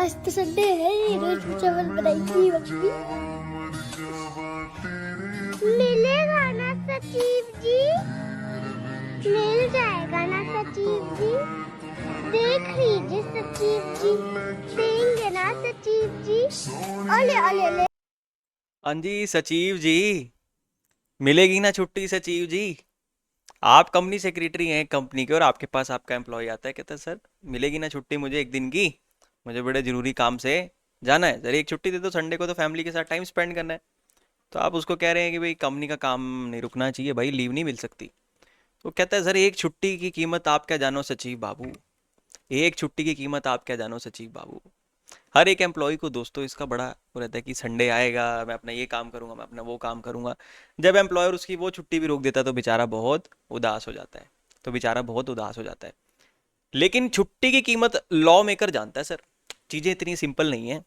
आज तो संडे है, रोज चावल बनाएगी मम्मी। मिलेगा ना सचिव जी? मिल जाएगा ना सचिव जी? देख लीजिए सचिव जी, देंगे ना सचिव जी? अले अले अले। हाँ जी सचिव जी, मिलेगी ना छुट्टी सचिव जी। आप कंपनी सेक्रेटरी हैं कंपनी के और आपके पास आपका एम्प्लॉय आता है, कहता है सर मिलेगी ना छुट्टी मुझे एक दिन की, मुझे बड़े जरूरी काम से जाना है, सर एक छुट्टी दे दो, संडे को तो फैमिली के साथ टाइम स्पेंड करना है। तो आप उसको कह रहे हैं कि भाई कंपनी का काम नहीं रुकना चाहिए भाई, लीव नहीं मिल सकती। तो कहता है सर एक छुट्टी की कीमत आप क्या जानो सचिव बाबू, एक छुट्टी की कीमत आप क्या जानो सचिव बाबू। हर एक एम्प्लॉय को दोस्तों इसका बड़ा वो रहता है कि संडे आएगा मैं अपना ये काम करूंगा, मैं अपना वो काम करूंगा। जब एम्प्लॉयर उसकी वो छुट्टी भी रोक देता है तो बेचारा बहुत उदास हो जाता है, तो बेचारा बहुत उदास हो जाता है। लेकिन छुट्टी की कीमत लॉ मेकर जानता है सर। चीज़ें इतनी सिंपल नहीं है।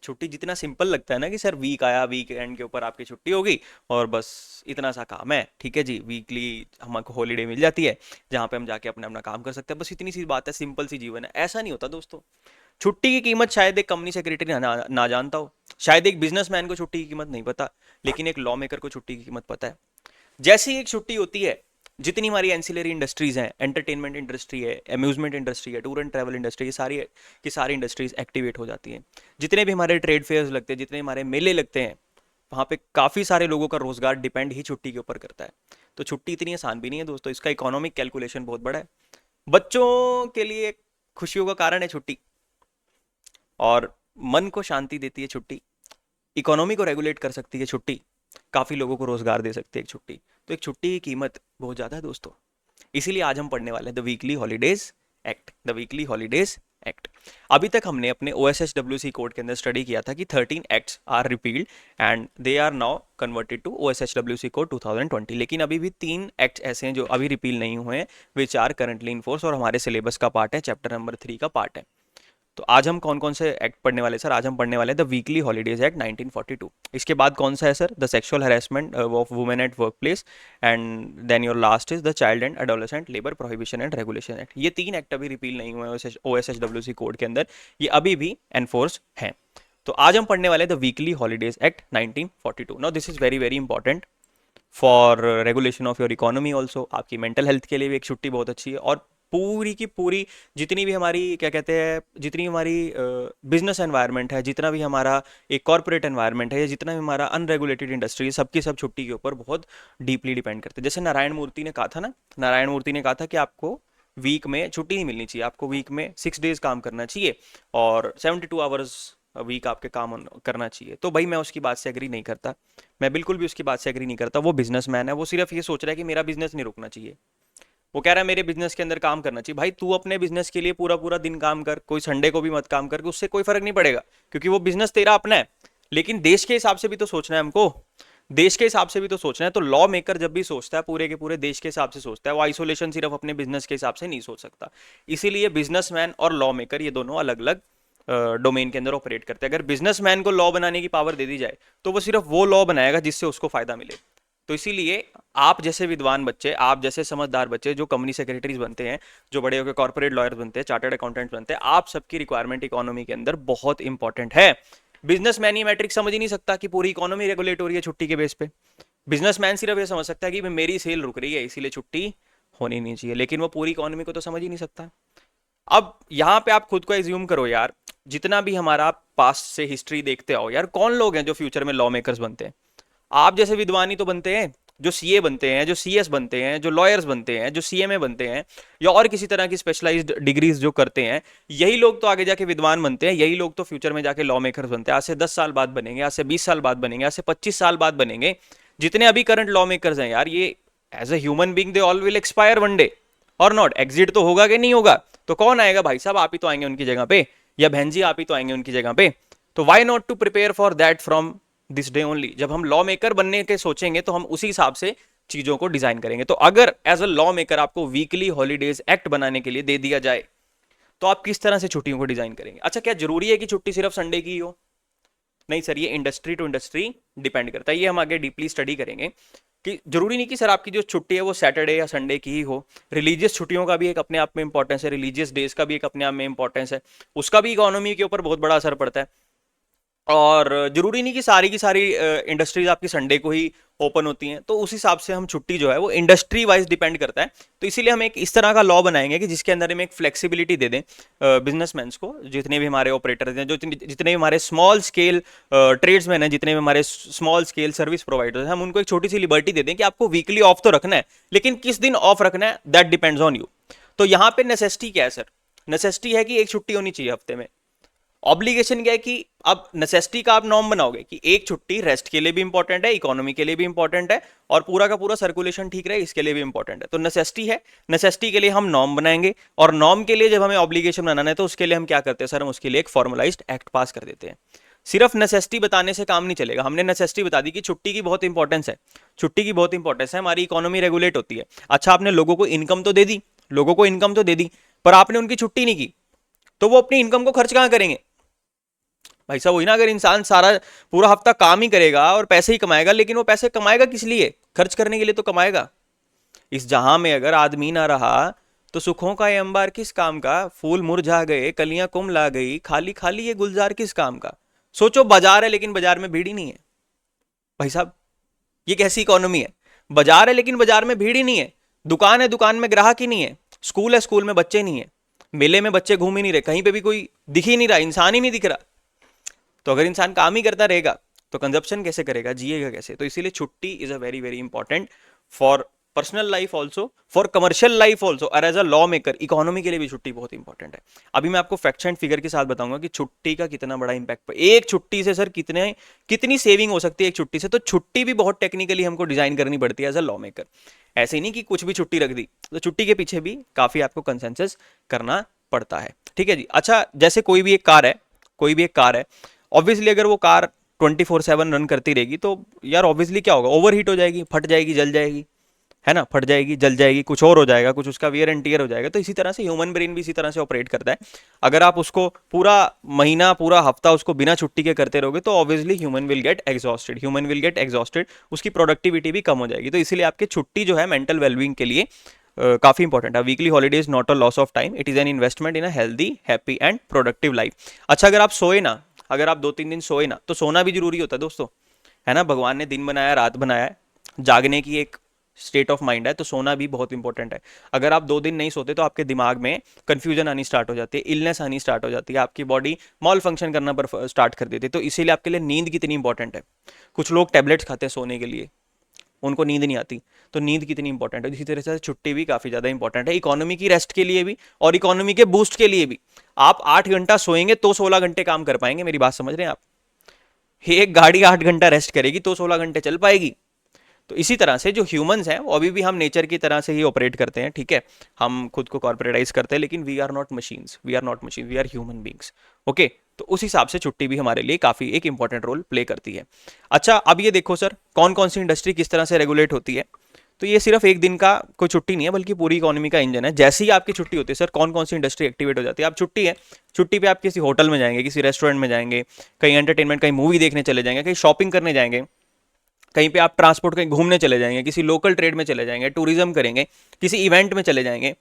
छुट्टी जितना सिंपल लगता है ना कि सर वीक आया, वीक एंड के ऊपर आपकी छुट्टी होगी और बस इतना सा काम है, ठीक है जी, वीकली हमको हॉलीडे मिल जाती है जहाँ पे हम जाके अपना अपना काम कर सकते हैं, बस इतनी सी बात है, सिंपल सी जीवन है। ऐसा नहीं होता दोस्तों। छुट्टी की कीमत शायद एक कंपनी सेक्रेटरी ना जानता हो, शायद एक बिजनेसमैन को छुट्टी की कीमत नहीं पता, लेकिन एक लॉ मेकर को छुट्टी की कीमत पता है। जैसे ही एक छुट्टी होती है, जितनी हमारी एंसिलरी इंडस्ट्रीज हैं, एंटरटेनमेंट इंडस्ट्री है, अम्यूजमेंट इंडस्ट्री है, टूर एंड ट्रैवल इंडस्ट्री, ये सारी की सारी इंडस्ट्रीज एक्टिवेट हो जाती हैं। जितने भी हमारे ट्रेड फेयर्स लगते हैं, जितने हमारे मेले लगते हैं, वहाँ पे काफ़ी सारे लोगों का रोजगार डिपेंड ही छुट्टी के ऊपर करता है। तो छुट्टी इतनी आसान भी नहीं है दोस्तों, इसका इकोनॉमिक कैलकुलेशन बहुत बड़ा है। बच्चों के लिए खुशियों का कारण है छुट्टी, और मन को शांति देती है छुट्टी, इकोनॉमी को रेगुलेट कर सकती है छुट्टी, काफ़ी लोगों को रोजगार दे सकती है एक छुट्टी। तो एक छुट्टी की कीमत बहुत ज़्यादा है दोस्तों। इसीलिए आज हम पढ़ने वाले हैं the weekly holidays act, the weekly holidays act. अभी तक हमने अपने O S H W C code के अंदर स्टडी किया था कि 13 acts are repealed and they are now converted to O S H W C code 2020। लेकिन अभी भी 3 एक्ट्स ऐसे हैं जो अभी रिपील नहीं हुए हैं, which are currently in force और हमारे सिलेबस का पार्ट है, चैप्टर नंबर 3 का पार्ट है। तो आज हम कौन कौन से एक्ट पढ़ने वाले हैं सर? आज हम पढ़ने वाले हैं द वीकली हॉलीडेज एक्ट 1942। इसके बाद कौन सा है sir? The sexual harassment of women at work place, and then your last is the child and adolescent labour prohibition and regulation act. ये 3 एक्ट अभी रिपील नहीं हुए O S H W C code के अंदर, ये अभी भी enforce हैं। तो आज हम पढ़ने वाले हैं the weekly holidays act 1942। Now this is very very important for regulation of your economy also. आपकी मेंटल हेल्थ के लिए भी एक छुट्टी बहुत अच्छी है, और पूरी की पूरी जितनी भी हमारी क्या कहते हैं, जितनी हमारी बिजनेस एनवायरनमेंट है, जितना भी हमारा एक कॉर्पोरेट एनवायरनमेंट है, या जितना भी हमारा अनरेगुलेटेड इंडस्ट्री है, सबकी सब छुट्टी के ऊपर बहुत डीपली डिपेंड करते हैं। जैसे नारायण मूर्ति ने कहा था ना, नारायण मूर्ति ने कहा था कि आपको वीक में छुट्टी नहीं मिलनी चाहिए, आपको वीक में 6 डेज काम करना चाहिए और 72 आवर्स वीक आपके काम करना चाहिए। तो भाई मैं उसकी बात से एग्री नहीं करता, मैं बिल्कुल भी उसकी बात से एग्री नहीं करता। वो बिजनेसमैन है, वो सिर्फ ये सोच रहा है कि मेरा बिजनेस नहीं रुकना चाहिए, वो कह रहा है मेरे बिजनेस के अंदर काम करना चाहिए। भाई तू अपने बिजनेस के लिए पूरा पूरा दिन काम कर, कोई संडे को भी मत काम कर, उससे कोई फर्क नहीं पड़ेगा, क्योंकि वो बिजनेस तेरा अपना है। लेकिन देश के हिसाब से भी तो सोचना है हमको, देश के हिसाब से भी तो सोचना है। तो लॉ मेकर जब भी सोचता है पूरे के पूरे देश के हिसाब से सोचता है, वो आइसोलेशन सिर्फ अपने बिजनेस के हिसाब से नहीं सोच सकता। इसीलिए बिजनेसमैन और लॉ मेकर ये दोनों अलग अलग डोमेन के अंदर ऑपरेट करते हैं। अगर बिजनेसमैन को लॉ बनाने की पावर दे दी जाए तो वो सिर्फ वो लॉ बनाएगा जिससे उसको फायदा मिले। तो इसीलिए आप जैसे विद्वान बच्चे, आप जैसे समझदार बच्चे जो कंपनी सेक्रेटरीज बनते हैं, जो बड़े होकर कॉर्पोरेट लॉयर बनते हैं, चार्टर्ड अकाउंटेंट बनते हैं, आप सबकी रिक्वायरमेंट इकोनॉमी के अंदर बहुत इंपॉर्टेंट है। बिजनेसमैन ये मैट्रिक समझ ही नहीं सकता कि पूरी इकोनॉमी रेगुलेट हो रही है छुट्टी के बेस पे। बिजनेसमैन सिर्फ ये समझ सकता है कि मेरी सेल रुक रही है इसीलिए छुट्टी होनी नहीं चाहिए, लेकिन वो पूरी इकोनॉमी को तो समझ ही नहीं सकता। अब यहाँ पे आप खुद को एज्यूम करो यार, जितना भी हमारा पास्ट से हिस्ट्री देखते आओ यार, कौन लोग हैं जो फ्यूचर में लॉ मेकर्स बनते हैं? आप जैसे विद्वान ही तो बनते हैं, जो सीए बनते हैं, जो सीएस बनते हैं, जो लॉयर्स बनते हैं, जो सीएमए बनते हैं, या और किसी तरह की स्पेशलाइज्ड डिग्रीज जो करते हैं, यही लोग तो आगे जाके विद्वान बनते हैं, यही लोग तो फ्यूचर में जाके लॉ मेकर्स बनते हैं। आज से 10 साल बाद बनेंगे, आज से 20 साल बाद बनेंगे, आज से 25 साल बाद बनेंगे। जितने अभी करंट लॉ मेकर्स हैं यार, ये as a human being they all will expire one day और नॉट, एग्जिट तो होगा कि नहीं होगा? तो कौन आएगा भाई साहब? आप ही तो आएंगे उनकी जगह पे, या बहन जी आप ही तो आएंगे उनकी जगह पे। तो why not to prepare for that from this day only? जब हम लॉ मेकर बनने के सोचेंगे तो हम उसी हिसाब से चीजों को डिजाइन करेंगे। तो अगर एज अ लॉ मेकर आपको वीकली हॉलीडेज एक्ट बनाने के लिए दे दिया जाए तो आप किस तरह से छुट्टियों को डिजाइन करेंगे? अच्छा, क्या जरूरी है कि छुट्टी सिर्फ संडे की हो? नहीं सर, ये इंडस्ट्री टू इंडस्ट्री डिपेंड करता है, ये हम आगे डीपली स्टडी करेंगे। कि जरूरी नहीं कि सर आपकी जो छुट्टी है वो सैटरडे या संडे की ही हो। रिलीजियस छुट्टियों का भी एक अपने आप में इंपॉर्टेंस है, रिलीजियस डेज का भी एक अपने आप में इंपॉर्टेंस है, उसका भी इकोनॉमी के ऊपर बहुत बड़ा असर पड़ता है। और जरूरी नहीं कि सारी की सारी इंडस्ट्रीज आपकी संडे को ही ओपन होती हैं, तो उस हिसाब से हम छुट्टी जो है वो इंडस्ट्री वाइज डिपेंड करता है। तो इसीलिए हम एक इस तरह का लॉ बनाएंगे कि जिसके अंदर हम एक फ्लेक्सिबिलिटी दे दें बिजनेसमैन्स को, जितने भी हमारे ऑपरेटर्स हैं, जो जितने भी हमारे स्मॉल स्केल ट्रेड्समैन हैं, जितने भी हमारे स्मॉल स्केल सर्विस प्रोवाइडर्स हैं, हम उनको एक छोटी सी लिबर्टी दे दें कि आपको वीकली ऑफ तो रखना है, लेकिन किस दिन ऑफ रखना है दैट डिपेंड्स ऑन यू। तो यहाँ पे नेसेसिटी क्या है सर? नेसेसिटी है कि एक छुट्टी होनी चाहिए हफ्ते में। ऑब्लिगेशन क्या है कि अब नेसेसिटी का आप नॉर्म बनाओगे कि एक छुट्टी रेस्ट के लिए भी इंपॉर्टेंट है, इकोनॉमी के लिए भी इंपॉर्टेंट है, और पूरा का पूरा सर्कुलेशन ठीक रहे इसके लिए भी इंपॉर्टेंट है। तो नेसेसिटी है, नेसेसिटी के लिए हम नॉर्म बनाएंगे, और नॉर्म के लिए जब हमें ऑब्लिगेशन बनाना है तो उसके लिए हम क्या करते हैं सर? हम उसके लिए एक फॉर्मलाइज्ड एक्ट पास कर देते हैं। सिर्फ नेसेसिटी बताने से काम नहीं चलेगा। हमने नेसेसिटी बता दी कि छुट्टी की बहुत इंपॉर्टेंस है, छुट्टी की बहुत इंपॉर्टेंस है, हमारी इकोनॉमी रेगुलेट होती है। अच्छा, आपने लोगों को इनकम तो दे दी, लोगों को इनकम तो दे दी, पर आपने उनकी छुट्टी नहीं की, तो वो अपनी इनकम को खर्च कहां करेंगे? भाई साहब वही ना, अगर इंसान सारा पूरा हफ्ता काम ही करेगा और पैसे ही कमाएगा, लेकिन वो पैसे कमाएगा किस लिए? खर्च करने के लिए तो कमाएगा। इस जहां में अगर आदमी ना रहा तो सुखों का ये अंबार किस काम का? फूल मुरझा गए, कलियां कुमला गई, खाली खाली ये गुलजार किस काम का? सोचो, बाजार है लेकिन बाजार में भीड़ ही नहीं है। भाई साहब ये कैसी इकोनॉमी है? बाजार है लेकिन बाजार में भीड़ ही नहीं है, दुकान है दुकान में ग्राहक ही नहीं है, स्कूल है स्कूल में बच्चे नहीं है, मेले में बच्चे घूम ही नहीं रहे, कहीं पे भी कोई दिख ही नहीं रहा, इंसान ही नहीं दिख रहा। तो अगर इंसान काम ही करता रहेगा तो कंजप्शन कैसे करेगा, जिएगा कैसे? तो इसीलिए छुट्टी is a very very important for personal life also, for commercial life also, और as a law maker economy के लिए भी छुट्टी बहुत इंपॉर्टेंट है। अभी मैं आपको फैक्ट एंड फिगर के साथ बताऊंगा कि छुट्टी का कितना बड़ा इंपैक्ट, एक छुट्टी से सर कितनी सेविंग हो सकती है एक छुट्टी से। तो छुट्टी भी बहुत टेक्निकली हमको डिजाइन करनी पड़ती है एज अ लॉ मेकर। ऐसे ही नहीं कि कुछ भी छुट्टी रख दी, तो छुट्टी के पीछे भी काफी आपको कंसेंसस करना पड़ता है। ठीक है जी। अच्छा, जैसे कोई भी एक कार है, कोई भी एक कार है, ऑब्वियसली अगर वो कार 24/7 रन करती रहेगी तो यार ऑब्वियसली क्या होगा? ओवर हीट हो जाएगी, फट जाएगी, जल जाएगी, है ना? फट जाएगी, जल जाएगी, कुछ और हो जाएगा, कुछ उसका वियर एंड टियर हो जाएगा। तो इसी तरह से ह्यूमन ब्रेन भी इसी तरह से ऑपरेट करता है। अगर आप उसको पूरा महीना, पूरा हफ्ता उसको बिना छुट्टी के करते रहोगे तो obviously human will get exhausted, human will get exhausted, उसकी प्रोडक्टिविटी भी कम हो जाएगी। तो इसीलिए आपकी छुट्टी जो है मेंटल वेलबींग के लिए काफी इंपॉर्टेंट है। Weekly holiday is not a loss of time, it is an investment in a healthy, happy and productive life. अच्छा, अगर आप सोए ना, अगर आप 2-3 दिन सोए ना, तो सोना भी जरूरी होता है दोस्तों, है ना? भगवान ने दिन बनाया, रात बनाया है, जागने की एक स्टेट ऑफ माइंड है, तो सोना भी बहुत इंपॉर्टेंट है। अगर आप 2 दिन नहीं सोते तो आपके दिमाग में कंफ्यूजन आनी स्टार्ट हो जाती है, इलनेस आनी स्टार्ट हो जाती है, आपकी बॉडी मॉल फंक्शन करना पर स्टार्ट कर देती है। तो इसीलिए आपके लिए नींद कितनी इंपॉर्टेंट है। कुछ लोग टैबलेट्स खाते हैं सोने के लिए, उनको नींद नहीं आती, तो नींद कितनी इंपॉर्टेंट है। इसी तरह से छुट्टी भी काफी ज्यादा इंपॉर्टेंट है, इकोनॉमी की रेस्ट के लिए भी और इकोनॉमी के बूस्ट के लिए भी। आप 8 घंटा सोएंगे तो 16 घंटे काम कर पाएंगे, मेरी बात समझ रहे हैं आप? एक गाड़ी 8 घंटा रेस्ट करेगी तो 16 घंटे चल पाएगी। तो इसी तरह से जो ह्यूमंस हैं वो अभी भी हम नेचर की तरह से ही ऑपरेट करते हैं, ठीक है? हम खुद को कॉर्पोरेटाइज करते हैं, लेकिन we are not machines, we are not machine, we are human beings. Okay, तो उस हिसाब से छुट्टी भी हमारे लिए काफी एक इंपॉर्टेंट रोल प्ले करती है। अच्छा, अब ये देखो सर, कौन कौन सी इंडस्ट्री किस तरह से रेगुलेट होती है। तो ये सिर्फ एक दिन का कोई छुट्टी नहीं है, बल्कि पूरी इकोनॉमी का इंजन है। जैसे ही आपकी छुट्टी होती है सर, कौन कौन सी इंडस्ट्री एक्टिवेट हो जाती है। आप छुट्टी है, छुट्टी पे आप किसी होटल में जाएंगे, किसी रेस्टोरेंट में जाएंगे, कहीं एंटरटेनमेंट, कहीं मूवी देखने चले जाएंगे, कहीं शॉपिंग करने जाएंगे, कहीं पे आप ट्रांसपोर्ट कहीं घूमने चले जाएंगे, किसी लोकल ट्रेड में चले जाएंगे, टूरिज्म करेंगे, किसी इवेंट में चले जाएंगे,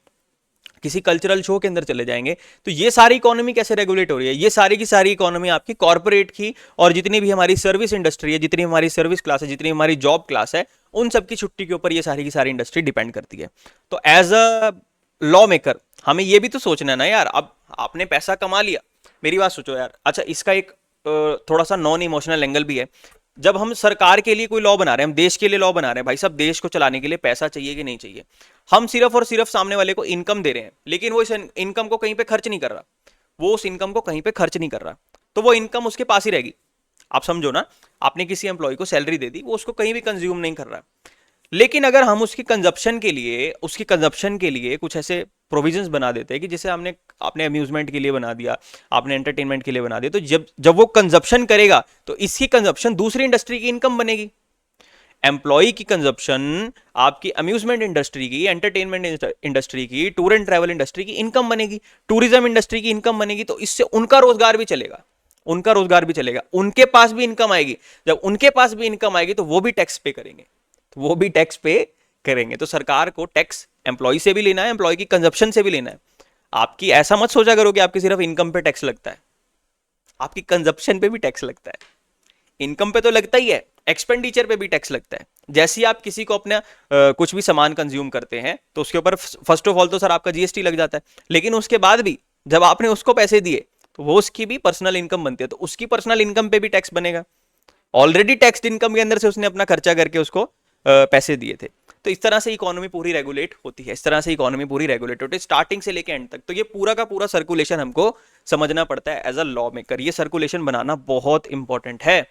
किसी कल्चरल शो के अंदर चले जाएंगे। तो ये सारी इकोनॉमी कैसे रेगुलेट हो रही है? ये सारी की सारी इकोनॉमी आपकी कॉर्पोरेट की, और जितनी भी हमारी सर्विस इंडस्ट्री है, जितनी हमारी सर्विस क्लास है, जितनी हमारी जॉब क्लास है, उन सब की छुट्टी के ऊपर ये सारी की सारी इंडस्ट्री डिपेंड करती है। तो एज अ लॉ मेकर हमें ये भी तो सोचना है ना यार, अब आपने पैसा कमा लिया, मेरी बात सोचो यार। अच्छा, इसका एक थोड़ा सा नॉन इमोशनल एंगल भी है। जब हम सरकार के लिए कोई लॉ बना रहे हैं, हम देश के लिए लॉ बना रहे हैं, भाई साहब देश को चलाने के लिए पैसा चाहिए कि नहीं चाहिए? हम सिर्फ और सिर्फ सामने वाले को इनकम दे रहे हैं, लेकिन वो इस इनकम को कहीं पे खर्च नहीं कर रहा, वो उस इनकम को कहीं पे खर्च नहीं कर रहा, तो वो इनकम उसके पास ही रहेगी। आप समझो ना, आपने किसी एम्प्लॉय को सैलरी दे दी, वो उसको कहीं भी कंज्यूम नहीं कर रहा। लेकिन अगर हम उसकी कंजप्शन के लिए कुछ ऐसे प्रोविजंस बना देते हैं कि जैसे हमने आपने अम्यूजमेंट के लिए बना दिया, आपने एंटरटेनमेंट के लिए बना दिया, तो जब जब वो कंजप्शन करेगा तो इसकी कंजप्शन दूसरी इंडस्ट्री की इनकम बनेगी। एम्प्लॉय की कंजप्शन आपकी अम्यूजमेंट इंडस्ट्री की, एंटरटेनमेंट इंडस्ट्री की, टूर एंड ट्रैवल इंडस्ट्री की इनकम बनेगी, टूरिज्म इंडस्ट्री की इनकम बनेगी। तो इससे उनका रोजगार भी चलेगा, उनका रोजगार भी चलेगा, उनके पास भी इनकम आएगी। जब उनके पास भी इनकम आएगी तो वो भी टैक्स पे करेंगे। तो वो भी टैक्स पे करेंगे। तो सरकार को टैक्स एम्प्लॉय से भी लेना है, एम्प्लॉय की कंजप्शन से भी लेना है। आपकी ऐसा मत सोचा करो कि आपकी सिर्फ इनकम पे टैक्स लगता है, आपकी कंजप्शन पे भी टैक्स लगता है। इनकम पे तो लगता ही है, एक्सपेंडिचर पे भी टैक्स लगता है। जैसे ही आप किसी को अपना कुछ भी सामान कंज्यूम करते हैं तो उसके ऊपर फर्स्ट ऑफ ऑल तो सर आपका जीएसटी लग जाता है, लेकिन उसके बाद भी जब आपने उसको पैसे दिए तो वो उसकी भी पर्सनल इनकम बनती है, तो उसकी पर्सनल इनकम पे भी टैक्स बनेगा। ऑलरेडी टैक्स इनकम के अंदर से उसने अपना खर्चा करके उसको पैसे दिए थे। तो इस तरह से इकोनॉमी पूरी रेगुलेट होती है, इस तरह से इकोनॉमी पूरी रेगुलेट होती है स्टार्टिंग से लेके एंड तक। तो ये पूरा का पूरा सर्कुलेशन हमको समझना पड़ता है एज अ लॉ मेकर। ये सर्कुलेशन बनाना बहुत इंपॉर्टेंट है,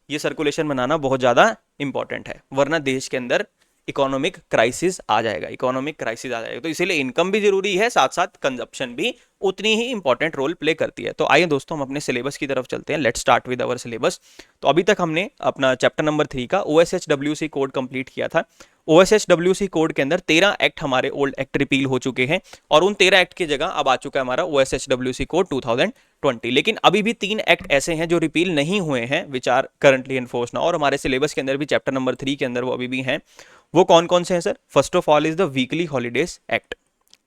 ये सर्कुलेशन बनाना बहुत ज़्यादा इंपॉर्टेंट है, वरना देश के अंदर इकोनॉमिक क्राइसिस आ जाएगा, इकोनॉमिक क्राइसिस आ जाएगा। तो इसीलिए इनकम भी जरूरी है, साथ साथ कंजप्शन भी उतनी ही इंपॉर्टेंट रोल प्ले करती है। तो आइए दोस्तों हम अपने सिलेबस की तरफ चलते हैं। Let's start with our syllabus. तो अभी तक हमने अपना चैप्टर नंबर 3 का OSHWC कोड कंप्लीट किया था। OSHWC कोड के अंदर 13 एक्ट हमारे ओल्ड एक्ट रिपील हो चुके हैं और उन 13 एक्ट की जगह अब आ चुका है हमारा OSHWC कोड 2020। लेकिन अभी भी 3 एक्ट ऐसे हैं जो रिपील नहीं हुए हैं, which are currently enforce now, और हमारे सिलेबस के अंदर भी चैप्टर नंबर 3 के अंदर वो अभी भी हैं। वो कौन कौन से हैं sir? First of all is the weekly holidays act,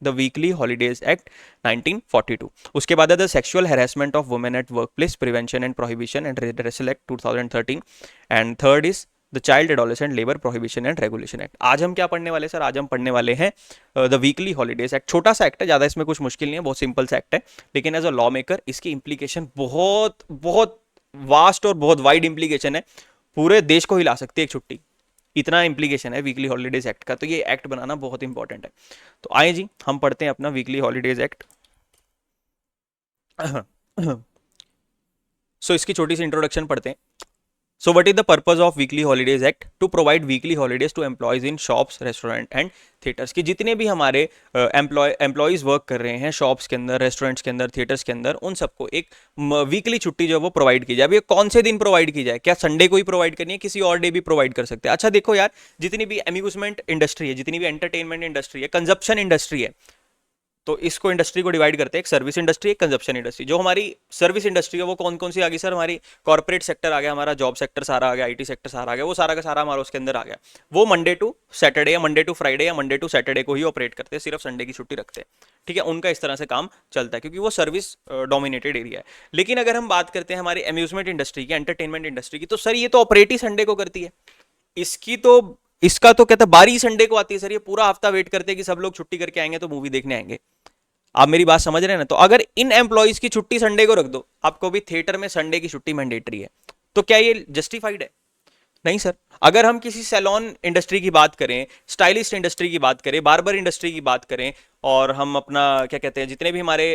the weekly holidays act 1942। उसके बाद है the sexual harassment of women at work place prevention and prohibition and redressal act 2013। And third is the child adolescent labour prohibition and regulation act. आज हम क्या पढ़ने वाले sir? आज हम पढ़ने वाले हैं द वीकली हॉलीडेज एक्ट। छोटा सा एक्ट है, ज़्यादा इसमें कुछ मुश्किल नहीं है, बहुत सिंपल सा एक्ट है, लेकिन एज अ लॉ मेकर इसकी इंप्लीकेशन बहुत बहुत वास्ट और बहुत वाइड इंप्लीकेशन है, पूरे देश को हिला सकती है एक छुट्टी, इतना इंप्लीकेशन है वीकली हॉलीडेज एक्ट का। तो ये एक्ट बनाना बहुत इंपॉर्टेंट है। तो आइए जी हम पढ़ते हैं अपना वीकली हॉलीडेज एक्ट। सो इसकी छोटी सी इंट्रोडक्शन पढ़ते हैं। So what is the purpose of Weekly Holidays Act? To provide weekly holidays to employees in shops, restaurant and theaters। कि जितने भी हमारे एम्प्लॉयज़ वर्क कर रहे हैं शॉप्स के अंदर, रेस्टोरेंट्स के अंदर, थिएटर्स के अंदर, उन सबको एक वीकली छुट्टी जो है वो प्रोवाइड की जाए। अब ये कौन से दिन प्रोवाइड की जाए? क्या संडे को ही प्रोवाइड करनी है? किसी और डे भी प्रोवाइड कर सकते हैं? अच्छा देखो यार, जितनी भी एम्यूजमेंट इंडस्ट्री है, जितनी भी एंटरटेनमेंट इंडस्ट्री है, कंजप्शन इंडस्ट्री है, तो इसको इंडस्ट्री को डिवाइड करते हैं, एक सर्विस इंडस्ट्री, एक कंजप्शन इंडस्ट्री। जो हमारी सर्विस इंडस्ट्री है वो कौन कौन सी आ गई सर? हमारी कॉर्पोरेट सेक्टर आ गया, हमारा जॉब सेक्टर सारा आ गया, आईटी सेक्टर सारा आ गया, वो सारा का सारा हमारा उसके अंदर आ गया। वो मंडे टू सैटरडे या मंडे टू फ्राइडे या मंडे टू सैटरडे को ही ऑपरेट करते हैं, सिर्फ संडे की छुट्टी रखते हैं। ठीक है, उनका इस तरह से काम चलता है क्योंकि वो सर्विस डोमिनेटेड एरिया है। लेकिन अगर हम बात करते हैं हमारी अम्यूजमेंट इंडस्ट्री की, एंटरटेनमेंट इंडस्ट्री की, तो सर ये तो ऑपरेट ही संडे को करती है। इसका तो कहते हैं बारी संडे को आती है सर। ये पूरा हफ्ता वेट करते हैं कि सब लोग छुट्टी करके आएंगे तो मूवी देखने आएंगे। आप मेरी बात समझ रहे हैं ना? तो अगर इन एम्प्लॉइज की छुट्टी संडे को रख दो, आपको भी थिएटर में संडे की छुट्टी मैंडेटरी है, तो क्या ये जस्टिफाइड है? नहीं सर। अगर हम किसी सैलून इंडस्ट्री की बात करें, स्टाइलिस्ट इंडस्ट्री की बात करें, बार्बर इंडस्ट्री की बात करें, और हम अपना क्या कहते हैं जितने भी हमारे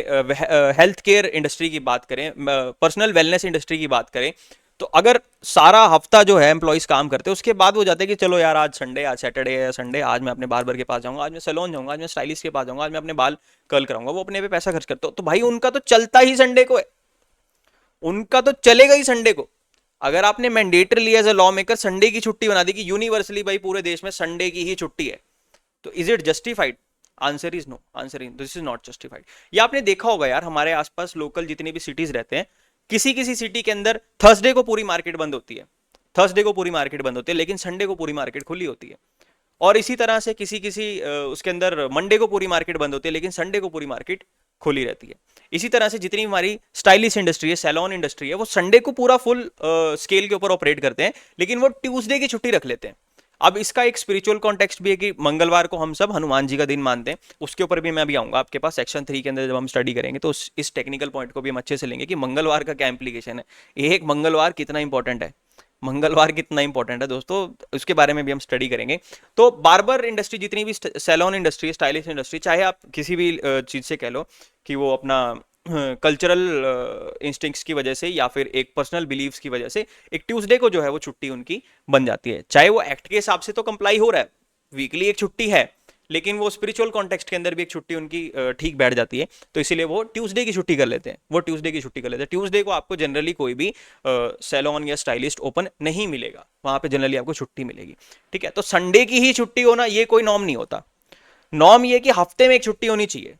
हेल्थ केयर इंडस्ट्री की बात करें, पर्सनल वेलनेस इंडस्ट्री की बात करें, तो अगर सारा हफ्ता जो है एम्प्लॉइज काम करते हैं, उसके बाद वो जाते हैं कि चलो यार आज संडे, आज सैटरडे या संडे, आज मैं अपने बार्बर के पास जाऊंगा, आज मैं सैलून जाऊंगा, आज मैं स्टाइलिस्ट के पास जाऊंगा, आज मैं अपने बाल कर्ल कराऊंगा, वो अपने पे पैसा खर्च करते हो, तो भाई उनका तो चलता ही संडे को है, उनका तो चलेगा ही संडे को। अगर आपने मैंडेटरी लिया as a law maker, Sunday की छुट्टी बना दी कि यूनिवर्सली भाई पूरे देश में संडे की ही छुट्टी है, तो is it justified? Answer is no, answer is this is not justified. ये आपने देखा होगा यार, हमारे आसपास लोकल जितनी भी सिटीज रहते हैं, किसी किसी सिटी के अंदर थर्सडे को पूरी मार्केट बंद होती है, थर्सडे को पूरी मार्केट बंद होती है, लेकिन संडे को पूरी मार्केट खुली होती है। और इसी तरह से किसी किसी उसके अंदर मंडे को पूरी मार्केट बंद होती है, लेकिन संडे को पूरी मार्केट खुली रहती है। इसी तरह से जितनी हमारी स्टाइलिश इंडस्ट्री है, सैलून इंडस्ट्री है, वो संडे को पूरा फुल स्केल के ऊपर ऑपरेट करते हैं, लेकिन वो ट्यूसडे की छुट्टी रख लेते हैं। अब इसका एक स्पिरिचुअल कॉन्टेक्स्ट भी है कि मंगलवार को हम सब हनुमान जी का दिन मानते हैं, उसके ऊपर भी मैं अभी आऊंगा आपके पास सेक्शन 3 के अंदर जब हम स्टडी करेंगे, तो इस टेक्निकल पॉइंट को भी हम अच्छे से लेंगे कि मंगलवार का क्या इंप्लीकेशन है, एक मंगलवार कितना इंपॉर्टेंट है, मंगलवार कितना इंपॉर्टेंट है दोस्तों, उसके बारे में भी हम स्टडी करेंगे। तो बार्बर इंडस्ट्री, जितनी भी सैलून इंडस्ट्री, स्टाइलिश इंडस्ट्री, चाहे आप किसी भी चीज़ से कह लो कि वो अपना कल्चरल इंस्टिंक्ट्स की वजह से या फिर एक पर्सनल बिलीव्स की वजह से एक ट्यूसडे को जो है वो छुट्टी उनकी बन जाती है, चाहे वो एक्ट के हिसाब से तो कंप्लाई हो रहा है, वीकली एक छुट्टी है, लेकिन वो स्पिरिचुअल कॉन्टेक्स्ट के अंदर भी एक छुट्टी उनकी ठीक बैठ जाती है, तो इसीलिए वो ट्यूसडे की छुट्टी कर लेते हैं, वो ट्यूसडे की छुट्टी कर लेते हैं। ट्यूसडे को आपको जनरली कोई भी सैलून या स्टाइलिस्ट ओपन नहीं मिलेगा, वहां पे जनरली आपको छुट्टी मिलेगी। ठीक है, तो संडे की ही छुट्टी होना ये कोई नॉर्म नहीं होता। नॉर्म ये कि हफ्ते में एक छुट्टी होनी चाहिए,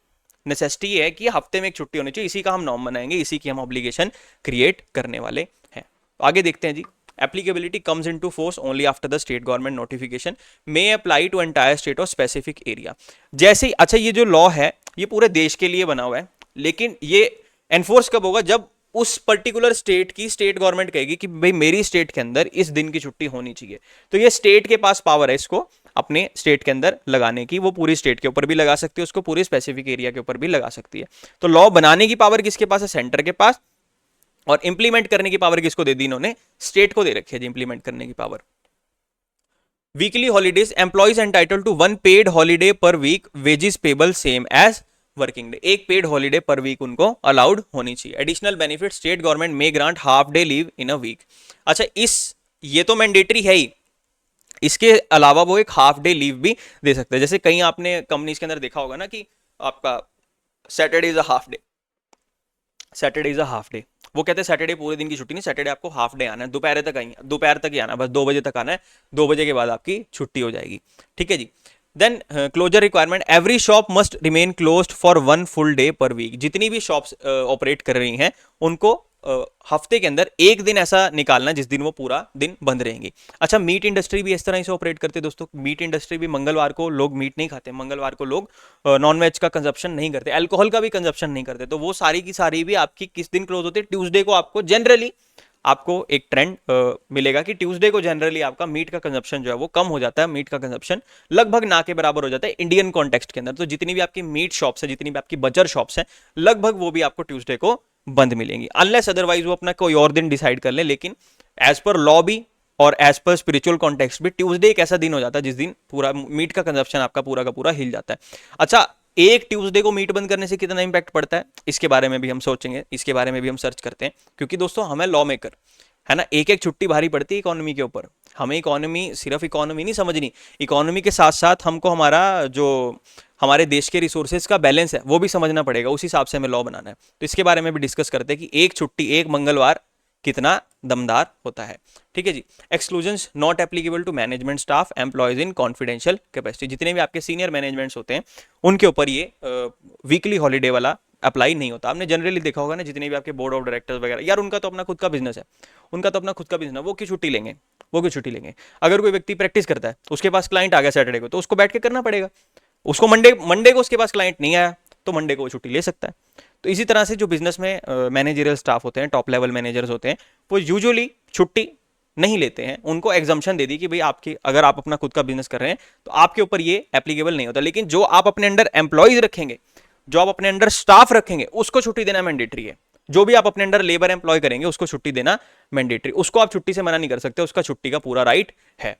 नेसेसिटी है कि हफ्ते में एक छुट्टी होनी चाहिए, इसी का हम नॉर्म बनाएंगे, इसी की हम ऑब्लिगेशन क्रिएट करने वाले हैं। आगे देखते हैं जी, applicability comes into force only after the state government notification, may apply to entire state और स्पेसिफिक एरिया। जैसे अच्छा ये जो लॉ है ये पूरे देश के लिए बना हुआ है, लेकिन ये एनफोर्स कब होगा, जब उस पर्टिकुलर स्टेट की स्टेट गवर्नमेंट कहेगी कि भाई मेरी स्टेट के अंदर इस दिन की छुट्टी होनी चाहिए, तो ये स्टेट के पास पावर है इसको अपने स्टेट के अंदर लगाने की। वो पूरी स्टेट के ऊपर भी लगा सकती है उसको, पूरी स्पेसिफिक एरिया के ऊपर भी लगा सकती है। तो लॉ बनाने की पावर किसके पास है, सेंटर के पास, और इंप्लीमेंट करने की पावर किसको दे दी इन्होंने, स्टेट को दे रखी है जी इंप्लीमेंट करने की power. Weekly holidays, employees entitle to 1 paid holiday per week, wages payable same as working day. एक पेड हॉलीडे पर वीक उनको अलाउड होनी चाहिए। Additional benefit, state government may grant half day leave in a week. अच्छा ये तो mandatory है ही, इसके अलावा वो एक हाफ डे लीव भी दे सकते हैं। जैसे कहीं आपने कंपनीज के अंदर देखा होगा ना कि आपका Saturday is a half day, Saturday is a half day, वो कहते हैं सैटरडे पूरे दिन की छुट्टी नहीं, सैटरडे आपको हाफ डे आना है, दोपहर तक आएंगे, दोपहर तक ही आना है, बस 2 बजे तक आना है, 2 बजे के बाद आपकी छुट्टी हो जाएगी। ठीक है जी। Then closure requirement, every shop must remain closed for 1 full day per week. जितनी भी शॉप्स ऑपरेट कर रही हैं उनको हफ्ते के अंदर एक दिन ऐसा निकालना जिस दिन वो पूरा दिन बंद रहेंगी। अच्छा मीट इंडस्ट्री भी इस तरह से ऑपरेट करते हैं दोस्तों। मीट इंडस्ट्री भी, मंगलवार को लोग मीट नहीं खाते, मंगलवार को लोग नॉन वेज का कंजप्शन नहीं करते, अल्कोहल का भी कंजप्शन नहीं करते। तो वो सारी की सारी भी आपकी किस दिन क्लोज होती है, ट्यूसडे को। आपको जनरली आपको एक ट्रेंड मिलेगा कि ट्यूसडे को जनरली आपका मीट का कंजप्शन जो है वो कम हो जाता है, मीट का कंजप्शन लगभग ना के बराबर हो जाता है इंडियन कॉन्टेक्स्ट के अंदर। तो जितनी भी आपकी मीट शॉप्स है, जितनी भी आपकी बचर शॉप्स हैं, लगभग वो भी आपको ट्यूसडे को बंद मिलेंगी, अनलेस अदरवाइज वो अपना कोई और दिन डिसाइड कर ले। लेकिन एज पर लॉ भी और एज पर स्पिरिचुअल कॉन्टेक्स्ट भी ट्यूसडे एक ऐसा दिन हो जाता है जिस दिन पूरा मीट का कंजप्शन आपका पूरा का पूरा हिल जाता है। अच्छा एक ट्यूसडे को मीट बंद करने से कितना इंपैक्ट पड़ता है, इसके बारे में भी हम सोचेंगे, इसके बारे में भी हम सर्च करते हैं, क्योंकि दोस्तों हमें लॉ मेकर है ना, एक एक छुट्टी भारी पड़ती है इकोनॉमी के ऊपर। हमें इकोनॉमी, सिर्फ इकोनॉमी नहीं समझनी, इकोनॉमी के साथ साथ हमको हमारा जो हमारे देश के रिसोर्सेज का बैलेंस है वो भी समझना पड़ेगा, उस हिसाब से हमें लॉ बनाना है। तो इसके बारे में भी डिस्कस करते हैं कि एक छुट्टी, एक मंगलवार कितना दमदार होता है। ठीक है जी। Exclusions not applicable to management staff, employees in confidential capacity. जितने भी आपके सीनियर मैनेजमेंट्स होते हैं उनके ऊपर ये वीकली हॉलीडे वाला अप्लाई नहीं होता। आपने जनरली देखा होगा ना, जितने भी आपके बोर्ड ऑफ डायरेक्टर्स वगैरह, यार उनका तो अपना खुद का बिजनेस है, उनका तो अपना खुद का बिजनेस, वो क्यों छुट्टी लेंगे, वो क्यों छुट्टी लेंगे। अगर कोई व्यक्ति प्रैक्टिस करता है, उसके पास क्लाइंट आ गया सैटरडे को, तो उसको बैठ के करना पड़ेगा। उसको मंडे को उसके पास क्लाइंट नहीं आया तो मंडे को वो छुट्टी ले सकता है। तो इसी तरह से जो बिजनेस में मैनेजरियल स्टाफ होते हैं, टॉप लेवल मैनेजर्स होते हैं, वो यूजुअली छुट्टी नहीं लेते हैं। उनको एग्जम्पशन दे दी कि भाई आपकी, अगर आप अपना खुद का बिजनेस कर रहे हैं तो आपके ऊपर ये एप्लीकेबल नहीं होता। लेकिन जो आप अपने अंडर एम्प्लॉयज रखेंगे, जो आप अपने अंडर स्टाफ रखेंगे, उसको छुट्टी देना मैंडेटरी है। जो भी आप अपने अंडर लेबर एम्प्लॉय करेंगे उसको छुट्टी देना मैंडेटरी, उसको आप छुट्टी से मना नहीं कर सकते, उसका छुट्टी का पूरा राइट है।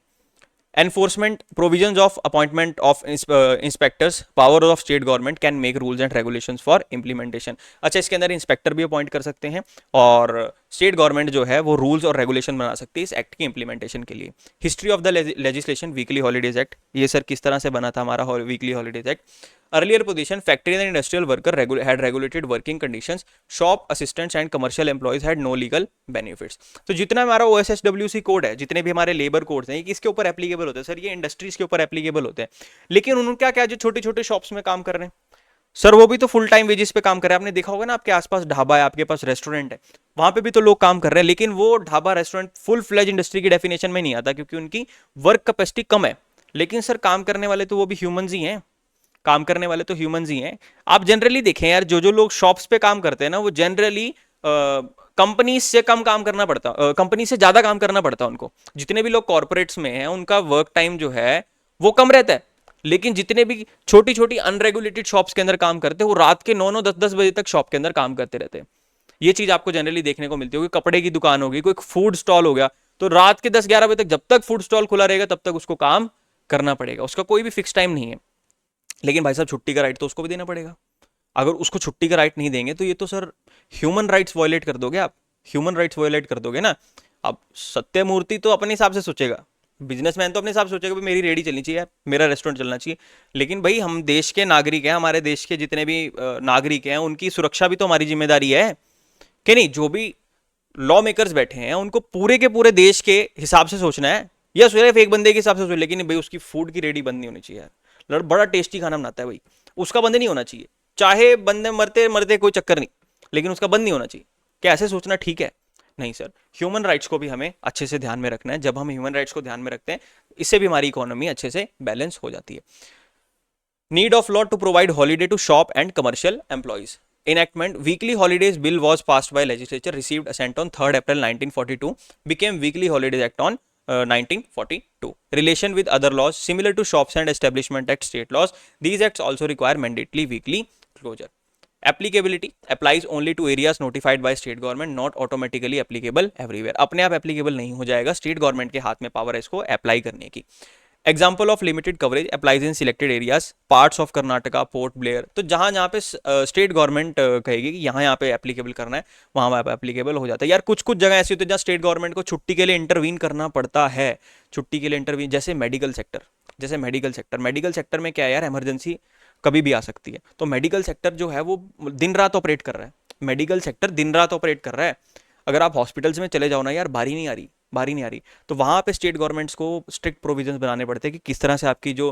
Enforcement provisions of appointment of inspectors, power of state government can make rules and regulations for implementation. अच्छा इसके अंदर इंस्पेक्टर भी अपॉइंट कर सकते हैं और स्टेट गवर्नमेंट जो है वो रूल्स और रेगुलेशन बना सकती है इस एक्ट की इंप्लीमेंटेशन के लिए। History of the legislation, weekly holidays act, ये सर किस तरह से बना था हमारा weekly holidays act. Earlier position, factory and industrial worker had regulated working conditions, shop assistants and commercial employees had no legal benefits। तो जितना हमारा OSHWC कोड है, जितने भी हमारे लेबर कोड्स हैं, ये किसके ऊपर एप्लीकेबल होते हैं सर, ये इंडस्ट्रीज के ऊपर एप्लीकेबल होते हैं। लेकिन उनका क्या, जो छोटे छोटे शॉप्स में काम कर रहे हैं सर, वो भी तो फुल टाइम वेजेस पे काम कर रहे हैं। आपने देखा होगा ना, आपके आसपास ढाबा है, आपके पास रेस्टोरेंट है, वहां पे भी तो लोग काम कर रहे हैं। लेकिन वो dhaba restaurant full fledge industry की डेफिनेशन में नहीं आता, क्योंकि उनकी वर्क कैपेसिटी कम है। लेकिन सर काम करने वाले तो वो भी ह्यूमंस ही हैं, काम करने वाले तो ह्यूमंस ही हैं। आप जनरली देखें यार, जो जो लोग शॉप्स पे काम करते हैं ना, वो जनरली कंपनी से कम काम करना पड़ता, कंपनी से ज्यादा काम करना पड़ता है उनको। जितने भी लोग कॉर्पोरेट्स में हैं उनका वर्क टाइम जो है वो कम रहता है। लेकिन जितने भी छोटी छोटी अनरेगुलेटेड शॉप्स के अंदर काम करते हैं, वो रात के 9-9, 10-10 बजे तक शॉप के अंदर काम करते रहते हैं। ये चीज आपको जनरली देखने को मिलती होगी। कपड़े की दुकान होगी, कोई फूड स्टॉल हो गया, तो रात के 10-11 बजे तक, जब तक फूड स्टॉल खुला रहेगा तब तक उसको काम करना पड़ेगा, उसका कोई भी फिक्स टाइम नहीं है। लेकिन भाई साहब छुट्टी का राइट तो उसको भी देना पड़ेगा। अगर उसको छुट्टी का राइट नहीं देंगे तो ये तो सर ह्यूमन राइट्स वायलेट कर दोगे आप, ह्यूमन राइट्स वायलेट कर दोगे ना। अब सत्यमूर्ति तो अपने हिसाब से सोचेगा, बिजनेसमैन तो अपने हिसाब से सोचेगा, मेरी रेडी चलनी चाहिए, मेरा रेस्टोरेंट चलना चाहिए। लेकिन भाई हम देश के नागरिक हैं, हमारे देश के जितने भी नागरिक हैं उनकी सुरक्षा भी तो हमारी जिम्मेदारी है कि नहीं। जो भी लॉ मेकर्स बैठे हैं उनको पूरे के पूरे देश के हिसाब से सोचना है, या सिर्फ एक बंदे के हिसाब से सोच। लेकिन भाई उसकी फूड की रेडी बंद नहीं होनी चाहिए यार, बड़ा टेस्टी खाना बनाता है भाई, उसका बंद नहीं होना चाहिए। चाहे बंदे मरते मरते कोई चक्कर नहीं, लेकिन उसका बंद नहीं होना चाहिए। क्या ऐसे सोचना ठीक है? नहीं सर, ह्यूमन राइट्स को भी हमें अच्छे से ध्यान में रखना है। जब हम ह्यूमन राइट्स को ध्यान में रखते हैं, इससे भी हमारी इकोनॉमी अच्छे से बैलेंस हो जाती है। Need of law to provide holiday to shop and commercial employees. Enactment Weekly Holidays Bill was passed by legislature, received assent on 3rd April 1942, became Weekly Holidays Act on 1942. Relation with other laws similar to Shops and Establishment Act state laws. These acts also require mandatory weekly closure. Applicability applies only to areas notified by state government, not automatically applicable everywhere. अपने आप applicable नहीं हो जाएगा, state government के हाथ में power है इसको अप्लाई करने की। Example of limited coverage applies in selected areas, parts of Karnataka, port Blair. तो जहां जहां पे स्टेट गवर्नमेंट कहेगी कि यहाँ पे एप्लीकेबल करना है, वहां पे एप्लीकेबल हो जाता है। यार कुछ कुछ जगह ऐसी होती है जहाँ स्टेट गवर्नमेंट को छुट्टी के लिए इंटरवीन करना पड़ता है, छुट्टी के लिए इंटरवीन, जैसे मेडिकल सेक्टर। मेडिकल सेक्टर में क्या है यार, इमरजेंसी कभी भी आ सकती है। तो मेडिकल सेक्टर जो है वो दिन रात ऑपरेट कर रहा है, मेडिकल सेक्टर दिन रात ऑपरेट कर रहा है। अगर आप हॉस्पिटल्स में चले जाओ ना यार, बारी नहीं आ रही, तो वहाँ पे स्टेट गवर्नमेंट्स को स्ट्रिक्ट प्रोविजंस बनाने पड़ते हैं कि किस तरह से आपकी जो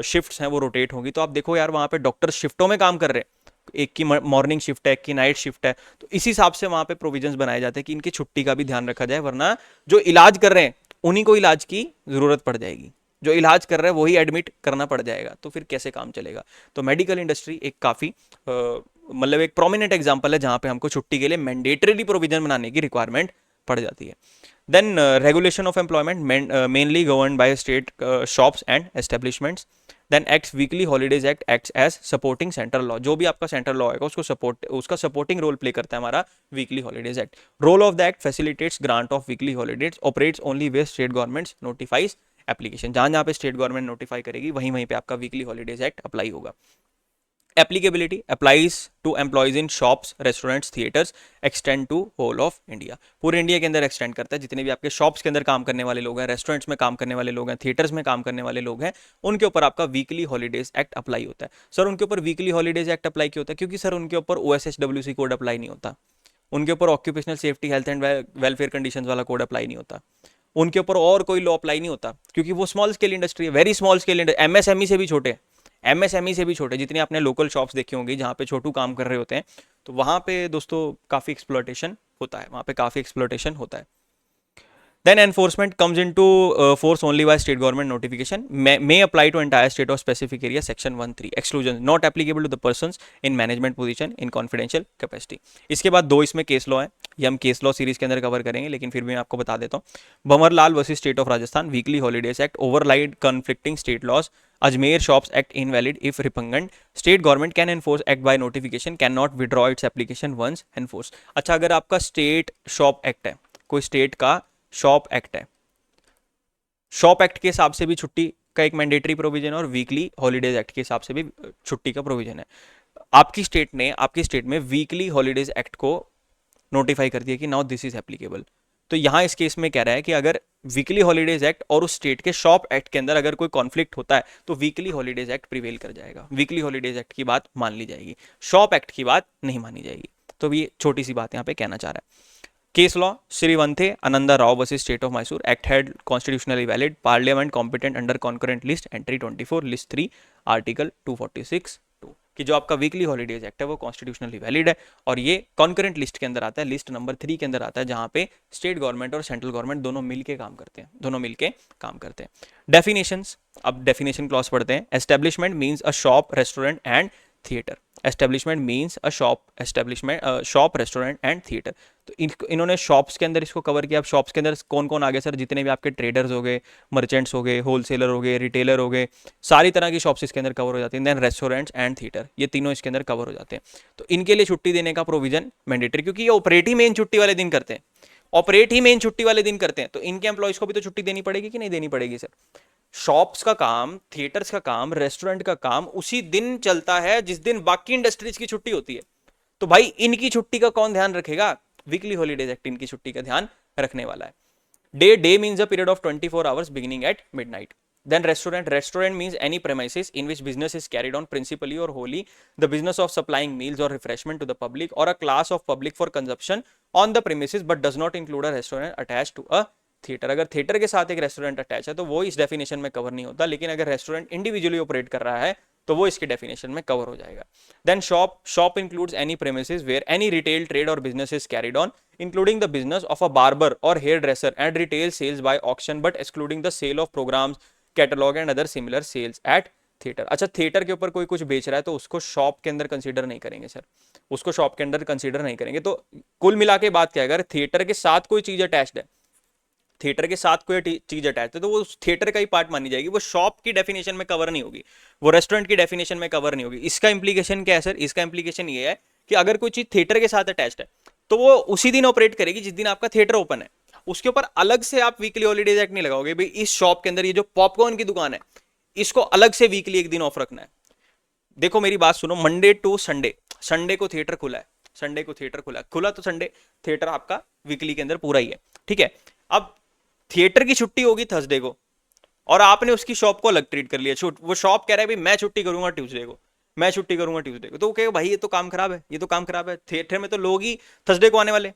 शिफ्ट्स हैं वो रोटेट होंगी। तो आप देखो यार, वहाँ पे डॉक्टर शिफ्टों में काम कर रहे हैं, एक की मॉर्निंग शिफ्ट है, एक की नाइट शिफ्ट है। तो इस हिसाब से वहाँ पे प्रोविजंस बनाए जाते हैं कि इनकी छुट्टी का भी ध्यान रखा जाए, वरना जो इलाज कर रहे हैं उन्हीं को इलाज की जरूरत पड़ जाएगी, जो इलाज कर रहा है वही एडमिट करना पड़ जाएगा, तो फिर कैसे काम चलेगा। तो मेडिकल इंडस्ट्री एक काफ़ी मतलब एक प्रोमिनेंट एग्जाम्पल है जहाँ पे हमको छुट्टी के लिए मैंडेटरी प्रोविजन बनाने की रिक्वायरमेंट पड़ जाती है। Then regulation of employment mainly govern by state shops and establishments. Then acts weekly holidays act acts as supporting central law. जो भी आपका सेंट्रल लॉ है उसका सपोर्टिंग रोल प्ले करता है हमारा weekly holidays act. Role of the act facilitates grant of weekly holidays, operates only way state governments notifies application. जहां पे स्टेट गवर्नमेंट नोटिफाई करेगी वहीं पे आपका वीकली हॉलीडेज एक्ट अप्लाई होगा। Applicability applies to employees in shops, restaurants, theatres, extend to whole of India. पूरे India के अंदर एक्सटेंड करता है। जितने भी आपके शॉप्स के अंदर काम करने वाले लोग हैं, रेस्टोरेंट्स में काम करने वाले लोग हैं, थिएटर्स में काम करने वाले लोग हैं, उनके ऊपर आपका वीकली हॉलीडेज एक्ट अप्लाई होता है। सर उनके ऊपर वीकली हॉलीडेज एक्ट अप्लाई क्यों होता है? क्योंकि सर उनके ऊपर OSHWC कोड अप्लाई नहीं होता, उनके ऊपर occupational safety health and welfare conditions वाला कोड अप्लाई नहीं होता, उनके ऊपर और कोई लॉ अप्लाई नहीं होता, क्योंकि वो स्मॉल स्केल इंडस्ट्री है, very small scale industry, MSME से भी छोटे, MSME से भी छोटे। जितने आपने लोकल शॉप्स देखी होंगी जहाँ पे छोटू काम कर रहे होते हैं, तो वहाँ पे दोस्तों काफ़ी एक्सप्लॉयटेशन होता है, वहाँ पे काफ़ी एक्सप्लॉयटेशन होता है। Then enforcement comes into force only by state government notification, may apply to entire state or specific area, section 1(3). Exclusions not applicable to the persons in management position in confidential capacity। इसके बाद दो इसमें case law है, ये हम case law series के अंदर cover करेंगे, लेकिन फिर भी मैं आपको बता देता हूँ। Bhanwarlal versus state of Rajasthan, weekly holidays act, overlaid conflicting state laws, Ajmer shops act invalid if repugnant, state government can enforce act by notification, can not withdraw its application once enforce. अच्छा, अगर आपका स्टेट शॉप एक्ट है, कोई state का shop act है, shop act के हिसाब से भी छुट्टी का एक मैंडेटरी प्रोविजन है और वीकली हॉलीडेज एक्ट के हिसाब से भी छुट्टी का प्रोविजन है। आपकी स्टेट में वीकली हॉलीडेज एक्ट को नोटिफाई कर दिया कि नाउ दिस इज एप्लीकेबल। तो यहां इस केस में कह रहा है कि अगर वीकली हॉलीडेज एक्ट और उस स्टेट के शॉप एक्ट के अंदर अगर कोई कॉन्फ्लिक्ट होता है तो वीकली हॉलीडेज एक्ट प्रिवेल कर जाएगा, वीकली हॉलीडेज एक्ट की बात मान ली जाएगी, शॉप एक्ट की बात नहीं मानी जाएगी। तो ये छोटी सी बात यहाँ पे कहना चाह रहा है। Case law Srivanthe Ananda Rao versus state of Mysore, act had constitutionally valid, parliament competent under concurrent list, entry 24, list 3, article 246(2) कि जो आपका वीकली हॉलीडेज एक्ट है वो कॉन्स्टिट्यूशनली वैलिड है और ये कॉन्करेंट लिस्ट के अंदर आता है, लिस्ट नंबर 3 के अंदर आता है, जहां पे स्टेट गवर्नमेंट और सेंट्रल गवर्नमेंट दोनों मिलके काम करते हैं। डेफिनेशंस, अब डेफिनेशन क्लॉज पढ़ते हैं। Establishment means a shop, restaurant and theatre. Establishment means a shop, restaurant and theatre. तो इन्होंने शॉप्स के अंदर इसको कवर किया। अब शॉप्स के अंदर कौन कौन आ गए सर? जितने भी आपके ट्रेडर्स हो गए, मर्चेंट्स हो गए, होलसेलर हो गए, रिटेलर हो गए, सारी तरह की शॉप्स इसके अंदर कवर हो जाती हैं। देन रेस्टोरेंट्स एंड थिएटर, ये तीनों इसके अंदर कवर हो जाते हैं। तो इनके लिए छुट्टी देने का प्रोविजन मैंडेटरी, क्योंकि ये ऑपरेट ही मेन छुट्टी वाले दिन करते हैं, तो इनके एम्प्लॉयज को भी तो छुट्टी देनी पड़ेगी कि नहीं देनी पड़ेगी सर? शॉप्स का काम, थिएटर्स का काम, रेस्टोरेंट का काम उसी दिन चलता है जिस दिन बाकी इंडस्ट्रीज की छुट्टी होती है। तो भाई इनकी छुट्टी का कौन ध्यान रखेगा? वीकली हॉलीडेज एक्ट इनकी छुट्टी का ध्यान रखने वाला है। Day means a period of 24 hours beginning at midnight. Then restaurant means any premises in which business is carried on principally or wholly the business of supplying meals or refreshment to the public or a class of public for consumption on the premises but does not include a restaurant attached to a theater। अगर theatre के साथ एक restaurant attach है तो वो इस definition में cover नहीं होता, लेकिन अगर रेस्टोरेंट इंडिविजुअली ऑपरेट कर रहा है तो वो इसके डेफिनेशन में कवर हो जाएगा। Then shop includes any premises where any retail trade और business is carried on including the business of a barber और hair dresser and retail sales by auction but excluding the sale of programmes catalogue and other similar sales at theatre. अच्छा, theatre के ऊपर कोई कुछ बेच रहा है तो उसको शॉप के अंदर कंसीडर नहीं करेंगे सर, उसको शॉप के अंदर कंसीडर नहीं करेंगे। तो कुल मिला के बात क्या है, अगर थिएटर के साथ कोई चीज अटैच्ड है, थिएटर के साथ कोई चीज अटैच है तो वो थिएटर का ही पार्ट मानी जाएगी, वो शॉप की डेफिनेशन में कवर नहीं होगी, वो रेस्टोरेंट की डेफिनेशन में कवर नहीं होगी। इसका इंप्लीकेशन क्या है सर, इसका इंप्लीकेशन ये है कि अगर कोई चीज थिएटर के साथ अटैच्ड है तो वो उसी दिन ऑपरेट करेगी जिस दिन आपका थिएटर ओपन है, उसके ऊपर अलग से आप वीकली हॉलीडेज एक्ट नहीं लगाओगे भाई इस शॉप के अंदर ये जो पॉपकॉर्न की दुकान है इसको अलग से वीकली एक दिन ऑफ रखना है। देखो मेरी बात सुनो, मंडे टू संडे, संडे को थिएटर खुला है, संडे को थिएटर खुला तो संडे थिएटर आपका वीकली के अंदर पूरा ही है, ठीक है। अब थिएटर की छुट्टी होगी थर्सडे को और आपने उसकी शॉप को अलग ट्रीट कर लिया, छुट वो शॉप कह रहा है भाई मैं छुट्टी करूंगा ट्यूसडे को, मैं छुट्टी करूंगा ट्यूसडे को, तो वो कहेगा भाई ये तो काम खराब है, ये तो काम खराब है, थिएटर में तो लोग ही थर्सडे को आने वाले,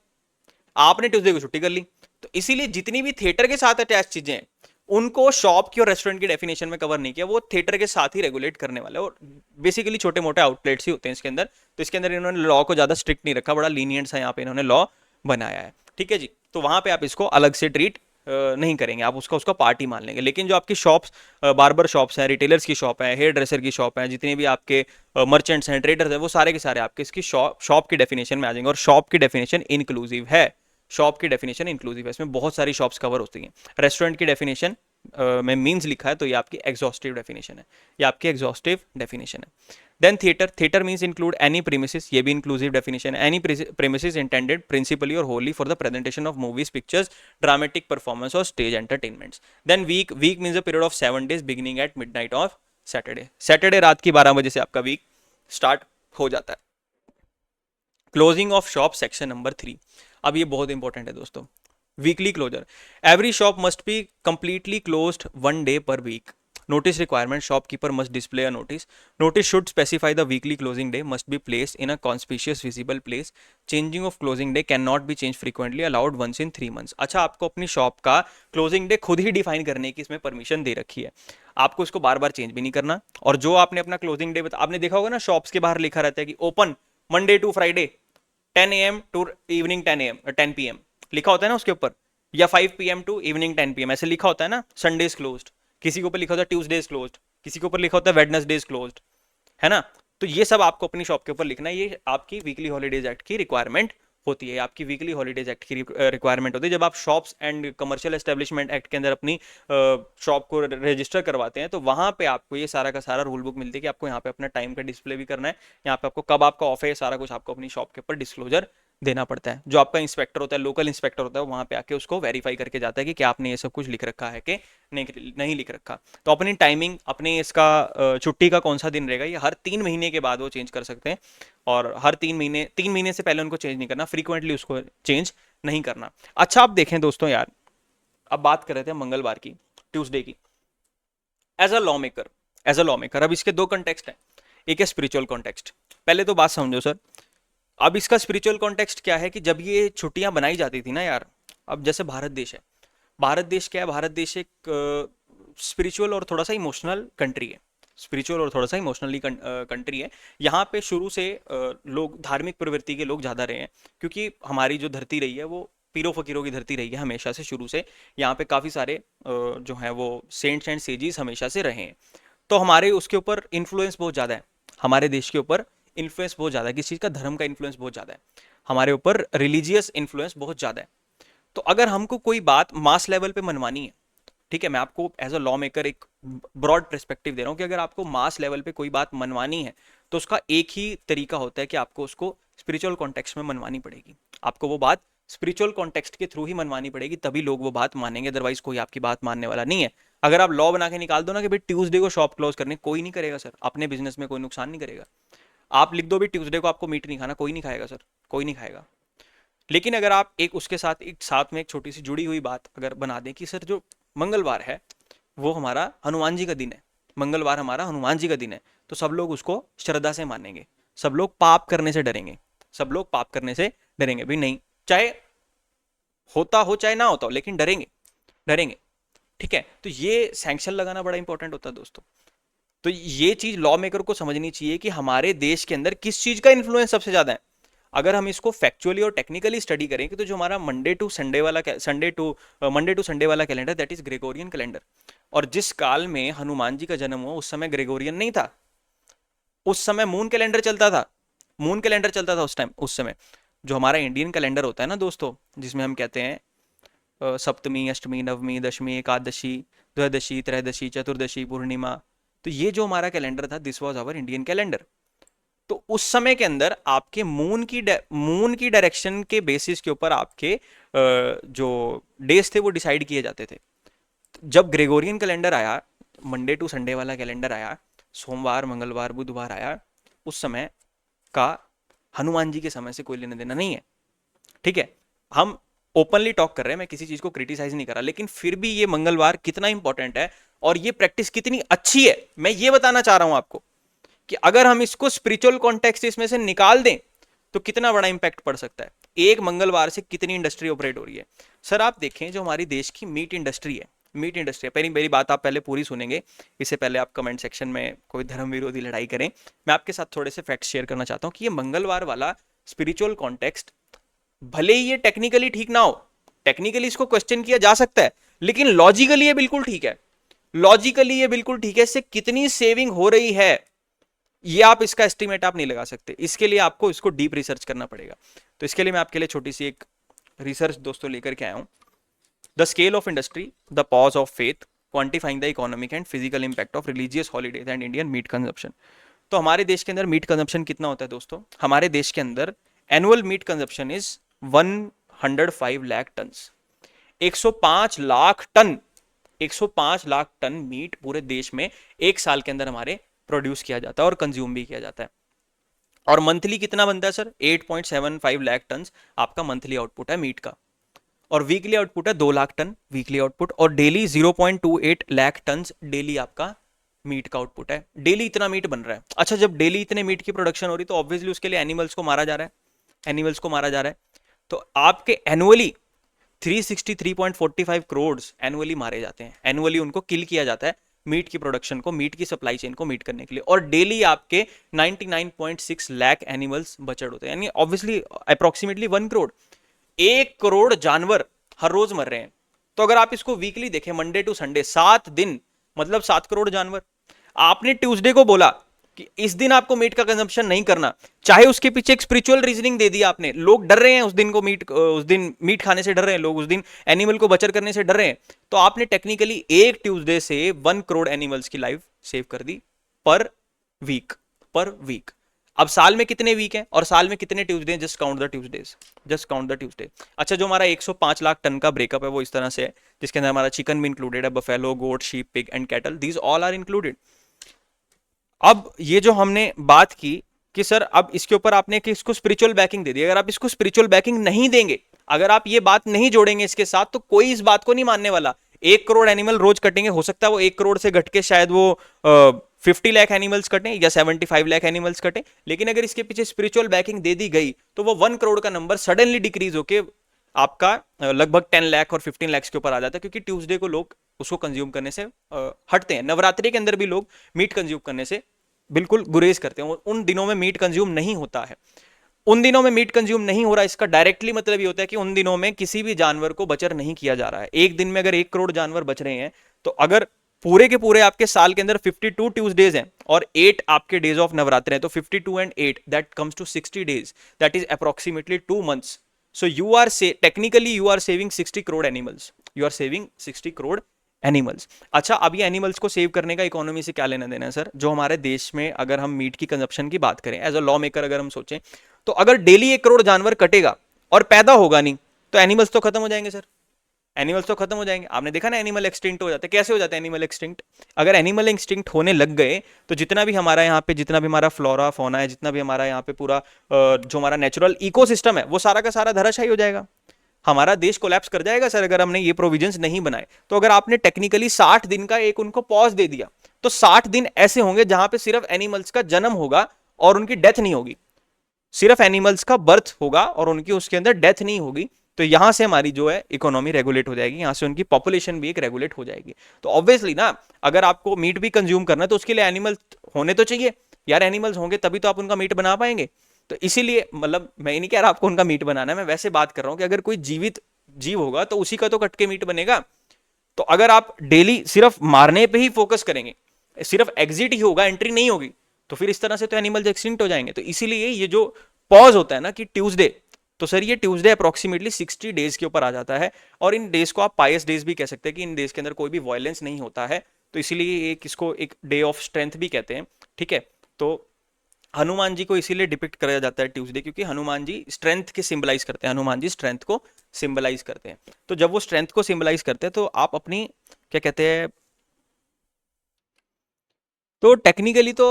आपने ट्यूसडे को छुट्टी कर ली। तो इसीलिए जितनी भी थिएटर के साथ अटैच चीजें हैं उनको शॉप की और रेस्टोरेंट की डेफिनेशन में कवर नहीं किया, वो थिएटर के साथ ही रेगुलेट करने वाले और बेसिकली छोटे मोटे आउटलेट्स ही होते हैं इसके अंदर। तो इसके अंदर इन्होंने लॉ को ज्यादा स्ट्रिक्ट नहीं रखा, बड़ा लीनियंट सा यहाँ पे इन्होंने लॉ बनाया है, ठीक है जी। तो वहां पे आप इसको अलग से ट्रीट नहीं करेंगे, आप उसका पार्ट ही मान लेंगे। लेकिन जो आपकी शॉप्स, बार्बर शॉप्स हैं, रिटेलर्स की शॉप है, हेयर ड्रेसर की शॉप है, जितने भी आपके मर्चेंट्स हैं, ट्रेडर्स हैं, वो सारे के सारे आपके इसकी शॉप की डेफिनेशन में आ जाएंगे। और शॉप की डेफिनेशन इंक्लूसिव है, शॉप की डेफिनेशन इंक्लूसिव है, इसमें बहुत सारी शॉप्स कवर होती हैं। रेस्टोरेंट की डेफिनेशन में मीन्स लिखा है तो ये आपकी एग्जॉस्टिव डेफिनेशन है, ये आपकी एग्जॉस्टिव डेफिनेशन है। Then theatre means include any premises, ये भी इंक्लूसिव डेफिनेशन है, एनी प्रीमिसेस इंटेंडेड प्रिंसिपली और wholly for the presentation of movies, pictures, dramatic performance और stage entertainments. Then week means a period of 7 days beginning at midnight of Saturday, Saturday रात की 12 बजे से आपका वीक स्टार्ट हो जाता है। Closing of shop section number 3, अब ये बहुत इंपॉर्टेंट है दोस्तों, weekly closure. Every shop must be completely closed 1 day per week. Notice requirement, shopkeeper must display a notice. Notice should specify the weekly closing day, must be placed in a conspicuous visible place. Changing of closing day cannot be changed frequently, allowed once in 3 months. अच्छा, आपको अपनी shop का closing day खुद ही define करने की इसमें permission दे रखी है, आपको इसको बार बार चेंज भी नहीं करना। और जो आपने अपना क्लोजिंग डे आपने देखा होगा ना, शॉप्स के बाहर लिखा रहता है कि open Monday to Friday 10 AM to evening 10 PM लिखा होता है ना उसके ऊपर, या 5 PM टू इवनिंग 10 PM ऐसे लिखा होता है ना। संडेज क्लोज्ड, किसी के ऊपर लिखा होता है ट्यूसडेज क्लोज्ड, किसी के ऊपर लिखा होता है वेडनेसडेज क्लोज्ड, है ना। तो ये सब आपको अपनी शॉप के ऊपर लिखना है, ये आपकी वीकली हॉलीडेज एक्ट की रिक्वायरमेंट होती है, आपकी वीकली हॉलीडेज एक्ट की रिक्वायरमेंट होती है। जब आप shops and commercial establishment act के अंदर अपनी शॉप को रजिस्टर करवाते हैं तो वहां पे आपको ये सारा का सारा रूल बुक मिलती है कि आपको यहाँ पे अपना टाइम का डिस्प्ले भी करना है, यहाँ पे आपको कब आपका ऑफ है, सारा कुछ आपको अपनी शॉप के ऊपर डिस्क्लोजर देना पड़ता है। जो आपका इंस्पेक्टर होता है, लोकल इंस्पेक्टर होता है, वहां पे आके उसको वेरीफाई करके जाता है कि क्या आपने ये सब कुछ लिख रखा है कि नहीं लिख रखा। तो अपनी टाइमिंग, अपने इसका छुट्टी का कौन सा दिन रहेगा, ये हर 3 महीने के बाद वो चेंज कर सकते हैं, और हर 3 महीने से पहले उनको चेंज नहीं करना, फ्रीक्वेंटली उसको चेंज नहीं करना। अच्छा, आप देखें दोस्तों यार, अब बात कर रहे थे मंगलवार की, ट्यूसडे की। एज अ लॉ मेकर अब इसके 2 कॉन्टेक्स्ट हैं, एक है स्पिरिचुअल कॉन्टेक्स्ट। पहले तो बात समझो सर, अब इसका स्पिरिचुअल कॉन्टेक्स्ट क्या है कि जब ये छुट्टियां बनाई जाती थी ना यार, अब जैसे भारत देश है, भारत देश क्या है, भारत देश एक स्पिरिचुअल और थोड़ा सा इमोशनल कंट्री है, स्पिरिचुअल और थोड़ा सा इमोशनली कंट्री है। यहाँ पे शुरू से लोग धार्मिक प्रवृत्ति के लोग ज़्यादा रहे हैं, क्योंकि हमारी जो धरती रही है वो पीरों फकीरों की धरती रही है हमेशा से, शुरू से यहाँ पे काफ़ी सारे जो हैं वो सेंट्स एंड सेजीज हमेशा से रहे हैं। तो हमारे उसके ऊपर इन्फ्लुएंस बहुत ज़्यादा है, हमारे देश के ऊपर इन्फ्लुएंस बहुत ज़्यादा है, किस चीज़ का, धर्म का इन्फ्लुएंस बहुत ज़्यादा है हमारे ऊपर, रिलीजियस इन्फ्लुएंस बहुत ज़्यादा है। तो अगर हमको कोई बात मास लेवल पे मनवानी है, ठीक है, मैं आपको एज अ लॉ मेकर एक ब्रॉड पर्सपेक्टिव दे रहा हूँ कि अगर आपको मास लेवल पे कोई बात मनवानी है तो उसका एक ही तरीका होता है कि आपको उसको स्पिरिचुअल कॉन्टेक्स्ट में मनवानी पड़ेगी, आपको वो बात स्पिरिचुअल कॉन्टेक्स्ट के थ्रू ही मनवानी पड़ेगी, तभी लोग वो बात मानेंगे, अदरवाइज कोई आपकी बात मानने वाला नहीं है। अगर आप लॉ बना के निकाल दो ना कि भाई ट्यूसडे को शॉप क्लोज करने, कोई नहीं करेगा सर, अपने बिजनेस में कोई नुकसान नहीं करेगा। आप लिख दो भी ट्यूसडे को आपको मीट नहीं खाना, कोई नहीं खाएगा सर, कोई नहीं खाएगा। लेकिन अगर आप एक उसके साथ में एक छोटी सी जुड़ी हुई बात अगर बना दें कि सर जो मंगलवार है वो हमारा हनुमान जी का दिन है, मंगलवार हमारा हनुमान जी का दिन है, तो सब लोग उसको श्रद्धा से मानेंगे, सब लोग पाप करने से डरेंगे, सब लोग पाप करने से डरेंगे भी नहीं, चाहे होता हो चाहे ना होता हो, लेकिन डरेंगे, ठीक है। तो ये सैंक्शन लगाना बड़ा इंपॉर्टेंट होता है दोस्तों। तो ये चीज लॉ मेकर को समझनी चाहिए कि हमारे देश के अंदर किस चीज का इन्फ्लुएंस सबसे ज्यादा है। अगर हम इसको फैक्चुअली और टेक्निकली स्टडी करेंगे तो जो हमारा मंडे टू संडे वाला calendar, that is Gregorian calendar. और जिस काल में हनुमान जी का जन्म हुआ उस समय ग्रेगोरियन नहीं था, उस समय मून कैलेंडर चलता था। मून कैलेंडर चलता था उस समय। जो हमारा इंडियन कैलेंडर होता है ना दोस्तों, जिसमें हम कहते हैं सप्तमी, अष्टमी, नवमी, दशमी, एकादशी, द्वादशी, त्रयोदशी, चतुर्दशी, पूर्णिमा, तो ये जो हमारा कैलेंडर था, this was our Indian calendar. तो उस समय के अंदर आपके मून की डायरेक्शन के बेसिस के ऊपर आपके जो डेज थे वो डिसाइड किए जाते थे। जब ग्रेगोरियन कैलेंडर आया, मंडे टू संडे वाला कैलेंडर आया, सोमवार, मंगलवार, बुधवार आया, उस समय का हनुमान जी के समय से कोई लेना देना नहीं है। ठीक है, हम ओपनली टॉक कर रहे हैं, मैं किसी चीज को क्रिटिसाइज नहीं कर रहा, लेकिन फिर भी ये मंगलवार कितना इंपॉर्टेंट है और ये प्रैक्टिस कितनी अच्छी है, मैं ये बताना चाह रहा हूं आपको कि अगर हम इसको स्पिरिचुअल कॉन्टेक्स्ट इसमें से निकाल दें तो कितना बड़ा इंपैक्ट पड़ सकता है। एक मंगलवार से कितनी इंडस्ट्री ऑपरेट हो रही है। सर आप देखें, जो हमारी देश की मीट इंडस्ट्री है, पहले मेरी बात आप पहले पूरी सुनेंगे, इससे पहले आप कमेंट सेक्शन में कोई धर्म विरोधी लड़ाई करें। मैं आपके साथ थोड़े से फैक्ट्स शेयर करना चाहता हूं कि ये मंगलवार वाला स्पिरिचुअल कॉन्टेक्स्ट, भले ही ये टेक्निकली ठीक ना हो, टेक्निकली इसको क्वेश्चन किया जा सकता है, लेकिन लॉजिकली ये बिल्कुल ठीक है। लॉजिकली ये बिल्कुल ठीक है। इससे कितनी सेविंग हो रही है ये आप इसका एस्टिमेट आप नहीं लगा सकते। इसके लिए आपको इसको डीप रिसर्च करना पड़ेगा। तो इसके लिए मैं आपके लिए छोटी सी एक रिसर्च दोस्तों लेकर के आया हूं। The scale of industry, the pause of faith, quantifying the economic and physical impact of religious holidays and Indian meat consumption. तो हमारे देश के अंदर मीट कंजप्शन कितना होता है दोस्तों? हमारे देश के अंदर annual meat consumption is 105 lakh ton. 105 lakh ton, 105 lakh ton meat पूरे देश में एक साल के अंदर हमारे प्रोड्यूस किया जाता है और कंज्यूम भी किया जाता है। और मंथली कितना बनता है सर? 8.75 लाख टन आपका मंथली आउटपुट है मीट का। और वीकली आउटपुट है 2 लाख टन वीकली आउटपुट। और डेली 0.28 लाख टन डेली आपका मीट का आउटपुट है। डेली इतना मीट बन रहा है। अच्छा, जब डेली इतने मीट की प्रोडक्शन हो रही तो ऑब्वियसली उसके लिए एनिमल्स को मारा जा रहा है, एनिमल्स को मारा जा रहा है। तो आपके एनुअली 363.45 करोड़ एनुअली मारे जाते हैं, एनुअली उनको किल किया जाता है मीट की प्रोडक्शन को, मीट की सप्लाई चेन को मीट करने के लिए। और डेली आपके 99.6 लाख एनिमल्स बचड़ होते हैं, यानी ऑब्वियसली अप्रोक्सीमेटली 1 करोड़। 1 करोड़ जानवर हर रोज मर रहे हैं। तो अगर आप इसको वीकली देखें, मंडे टू संडे 7 दिन, मतलब 7 करोड़ जानवर। आपने ट्यूसडे को बोला कि इस दिन आपको मीट का कंजम्पशन नहीं करना, चाहे उसके पीछे एक स्पिरिचुअल रीजनिंग दे दी आपने, लोग डर रहे हैं उस दिन को, उस दिन मीट खाने से डर रहे हैं लोग, उस दिन एनिमल को बचर करने से डर रहे हैं, तो आपने टेक्निकली एक ट्यूसडे से 1 करोड़ एनिमल्स की लाइफ सेव कर दी पर वीक। अब साल में कितने वीक हैं और साल में कितने Tuesday? Just count the Tuesdays, just count the Tuesday. अच्छा, जो हमारा 105 लाख टन का ब्रेकअप है वो इस तरह से है, जिसके अंदर हमारा चिकन भी इंक्लूडेड है, buffalo, goat, sheep, pig and cattle, these all are included. अब ये जो हमने बात की कि सर अब इसके ऊपर आपने कि इसको स्पिरिचुअल बैकिंग दे दी, अगर आप इसको स्पिरिचुअल बैकिंग नहीं देंगे, अगर आप ये बात नहीं जोड़ेंगे इसके साथ, तो कोई इस बात को नहीं मानने वाला। 1 करोड़ एनिमल रोज कटेंगे, हो सकता है वो 1 करोड़ से घट के शायद वो 50 लाख एनिमल्स कटें या 75 लाख एनिमल्स कटें, लेकिन अगर इसके पीछे स्पिरिचुअल बैकिंग दे दी गई तो वो 1 करोड़ का नंबर सडनली डिक्रीज होके आपका लगभग 10 लाख और 15 लाख के ऊपर आ जाता है, क्योंकि ट्यूसडे को लोग उसको कंज्यूम करने से हटते हैं। नवरात्रि के अंदर भी लोग मीट कंज्यूम करने से बिल्कुल गुरेज करते हैं, उन दिनों में मीट कंज्यूम नहीं होता है। उन दिनों में मीट कंज्यूम नहीं हो रहा, इसका डायरेक्टली मतलब ये होता है कि उन दिनों में किसी भी जानवर को बचर नहीं किया जा रहा है। एक दिन में अगर 1 करोड़ जानवर बच रहे हैं, तो अगर पूरे के पूरे आपके साल के अंदर 52 ट्यूसडेज हैं और 8 आपके डेज ऑफ नवरात्र हैं, तो 52 and 8 that comes to 60 days, that is approximately 2 months. So you are technically you are saving 60 crore animals, you are saving 60 crore animals. अच्छा, अब ये एनिमल्स को सेव करने का इकोनॉमी से क्या लेना देना है सर? जो हमारे देश में अगर हम मीट की कंजप्शन की बात करें, एज अ लॉ मेकर अगर हम सोचें, तो अगर डेली 1 करोड़ जानवर कटेगा और पैदा होगा नहीं, तो एनिमल्स तो खत्म हो जाएंगे सर, एनिमल्स तो खत्म हो जाएंगे। आपने देखा ना एनिमल एक्सटिंक्ट हो जाते हैं, कैसे हो जाते हैं एनिमल एक्सटिंक्ट? अगर एनिमल एक्सटिंक्ट होने लग गए तो जितना भी हमारा यहाँ पे, जितना भी हमारा फ्लोरा फौना है, जितना भी हमारा यहाँ पे पूरा जो हमारा नेचुरल इकोसिस्टम है, वो सारा का सारा धराशायी हो जाएगा। हमारा देश कोलैप्स कर जाएगा सर अगर हमने ये प्रोविजंस नहीं बनाए। तो अगर आपने टेक्निकली 60 दिन का एक उनको पॉज दे दिया, तो 60 दिन ऐसे होंगे जहां पे सिर्फ एनिमल्स का जन्म होगा और उनकी डेथ नहीं होगी, सिर्फ एनिमल्स का बर्थ होगा और उनकी उसके अंदर डेथ नहीं होगी। तो यहाँ से हमारी जो है इकोनॉमी रेगुलेट हो जाएगी, यहाँ से उनकी पॉपुलेशन भी एक रेगुलेट हो जाएगी। तो ऑब्वियसली ना, अगर आपको मीट भी कंज्यूम करना है तो उसके लिए एनिमल होने तो चाहिए यार, एनिमल्स होंगे तभी तो आप उनका मीट बना पाएंगे। तो इसीलिए मतलब मैं ये नहीं कह रहा आपको उनका मीट बनाना है, मैं वैसे बात कर रहा हूँ कि अगर कोई जीवित जीव होगा तो उसी का तो कट के मीट बनेगा। तो अगर आप डेली सिर्फ मारने पे ही फोकस करेंगे, सिर्फ एग्जिट ही होगा, एंट्री नहीं होगी, तो फिर इस तरह से तो एनिमल्स एक्सटिंक्ट हो जाएंगे। तो इसीलिए ये जो पॉज होता है ना कि ट्यूसडे, तो सर ये ट्यूसडे अप्रोक्सीमेटली 60 डेज के ऊपर आ जाता है, और इन डेज को आप पायस डेज भी कह सकते हैं कि इन डेज के अंदर कोई भी वायलेंस नहीं होता है। तो इसीलिए एक इसको एक डे ऑफ स्ट्रेंथ भी कहते हैं, ठीक है। तो हनुमान जी को इसीलिए डिपिक्ट करा जाता है ट्यूसडे, क्योंकि हनुमान जी स्ट्रेंथ के सिंबलाइज करते हैं, हनुमान जी स्ट्रेंथ को सिंबलाइज करते हैं। तो जब वो स्ट्रेंथ को सिंबलाइज करते हैं तो आप अपनी क्या कहते हैं, तो टेक्निकली तो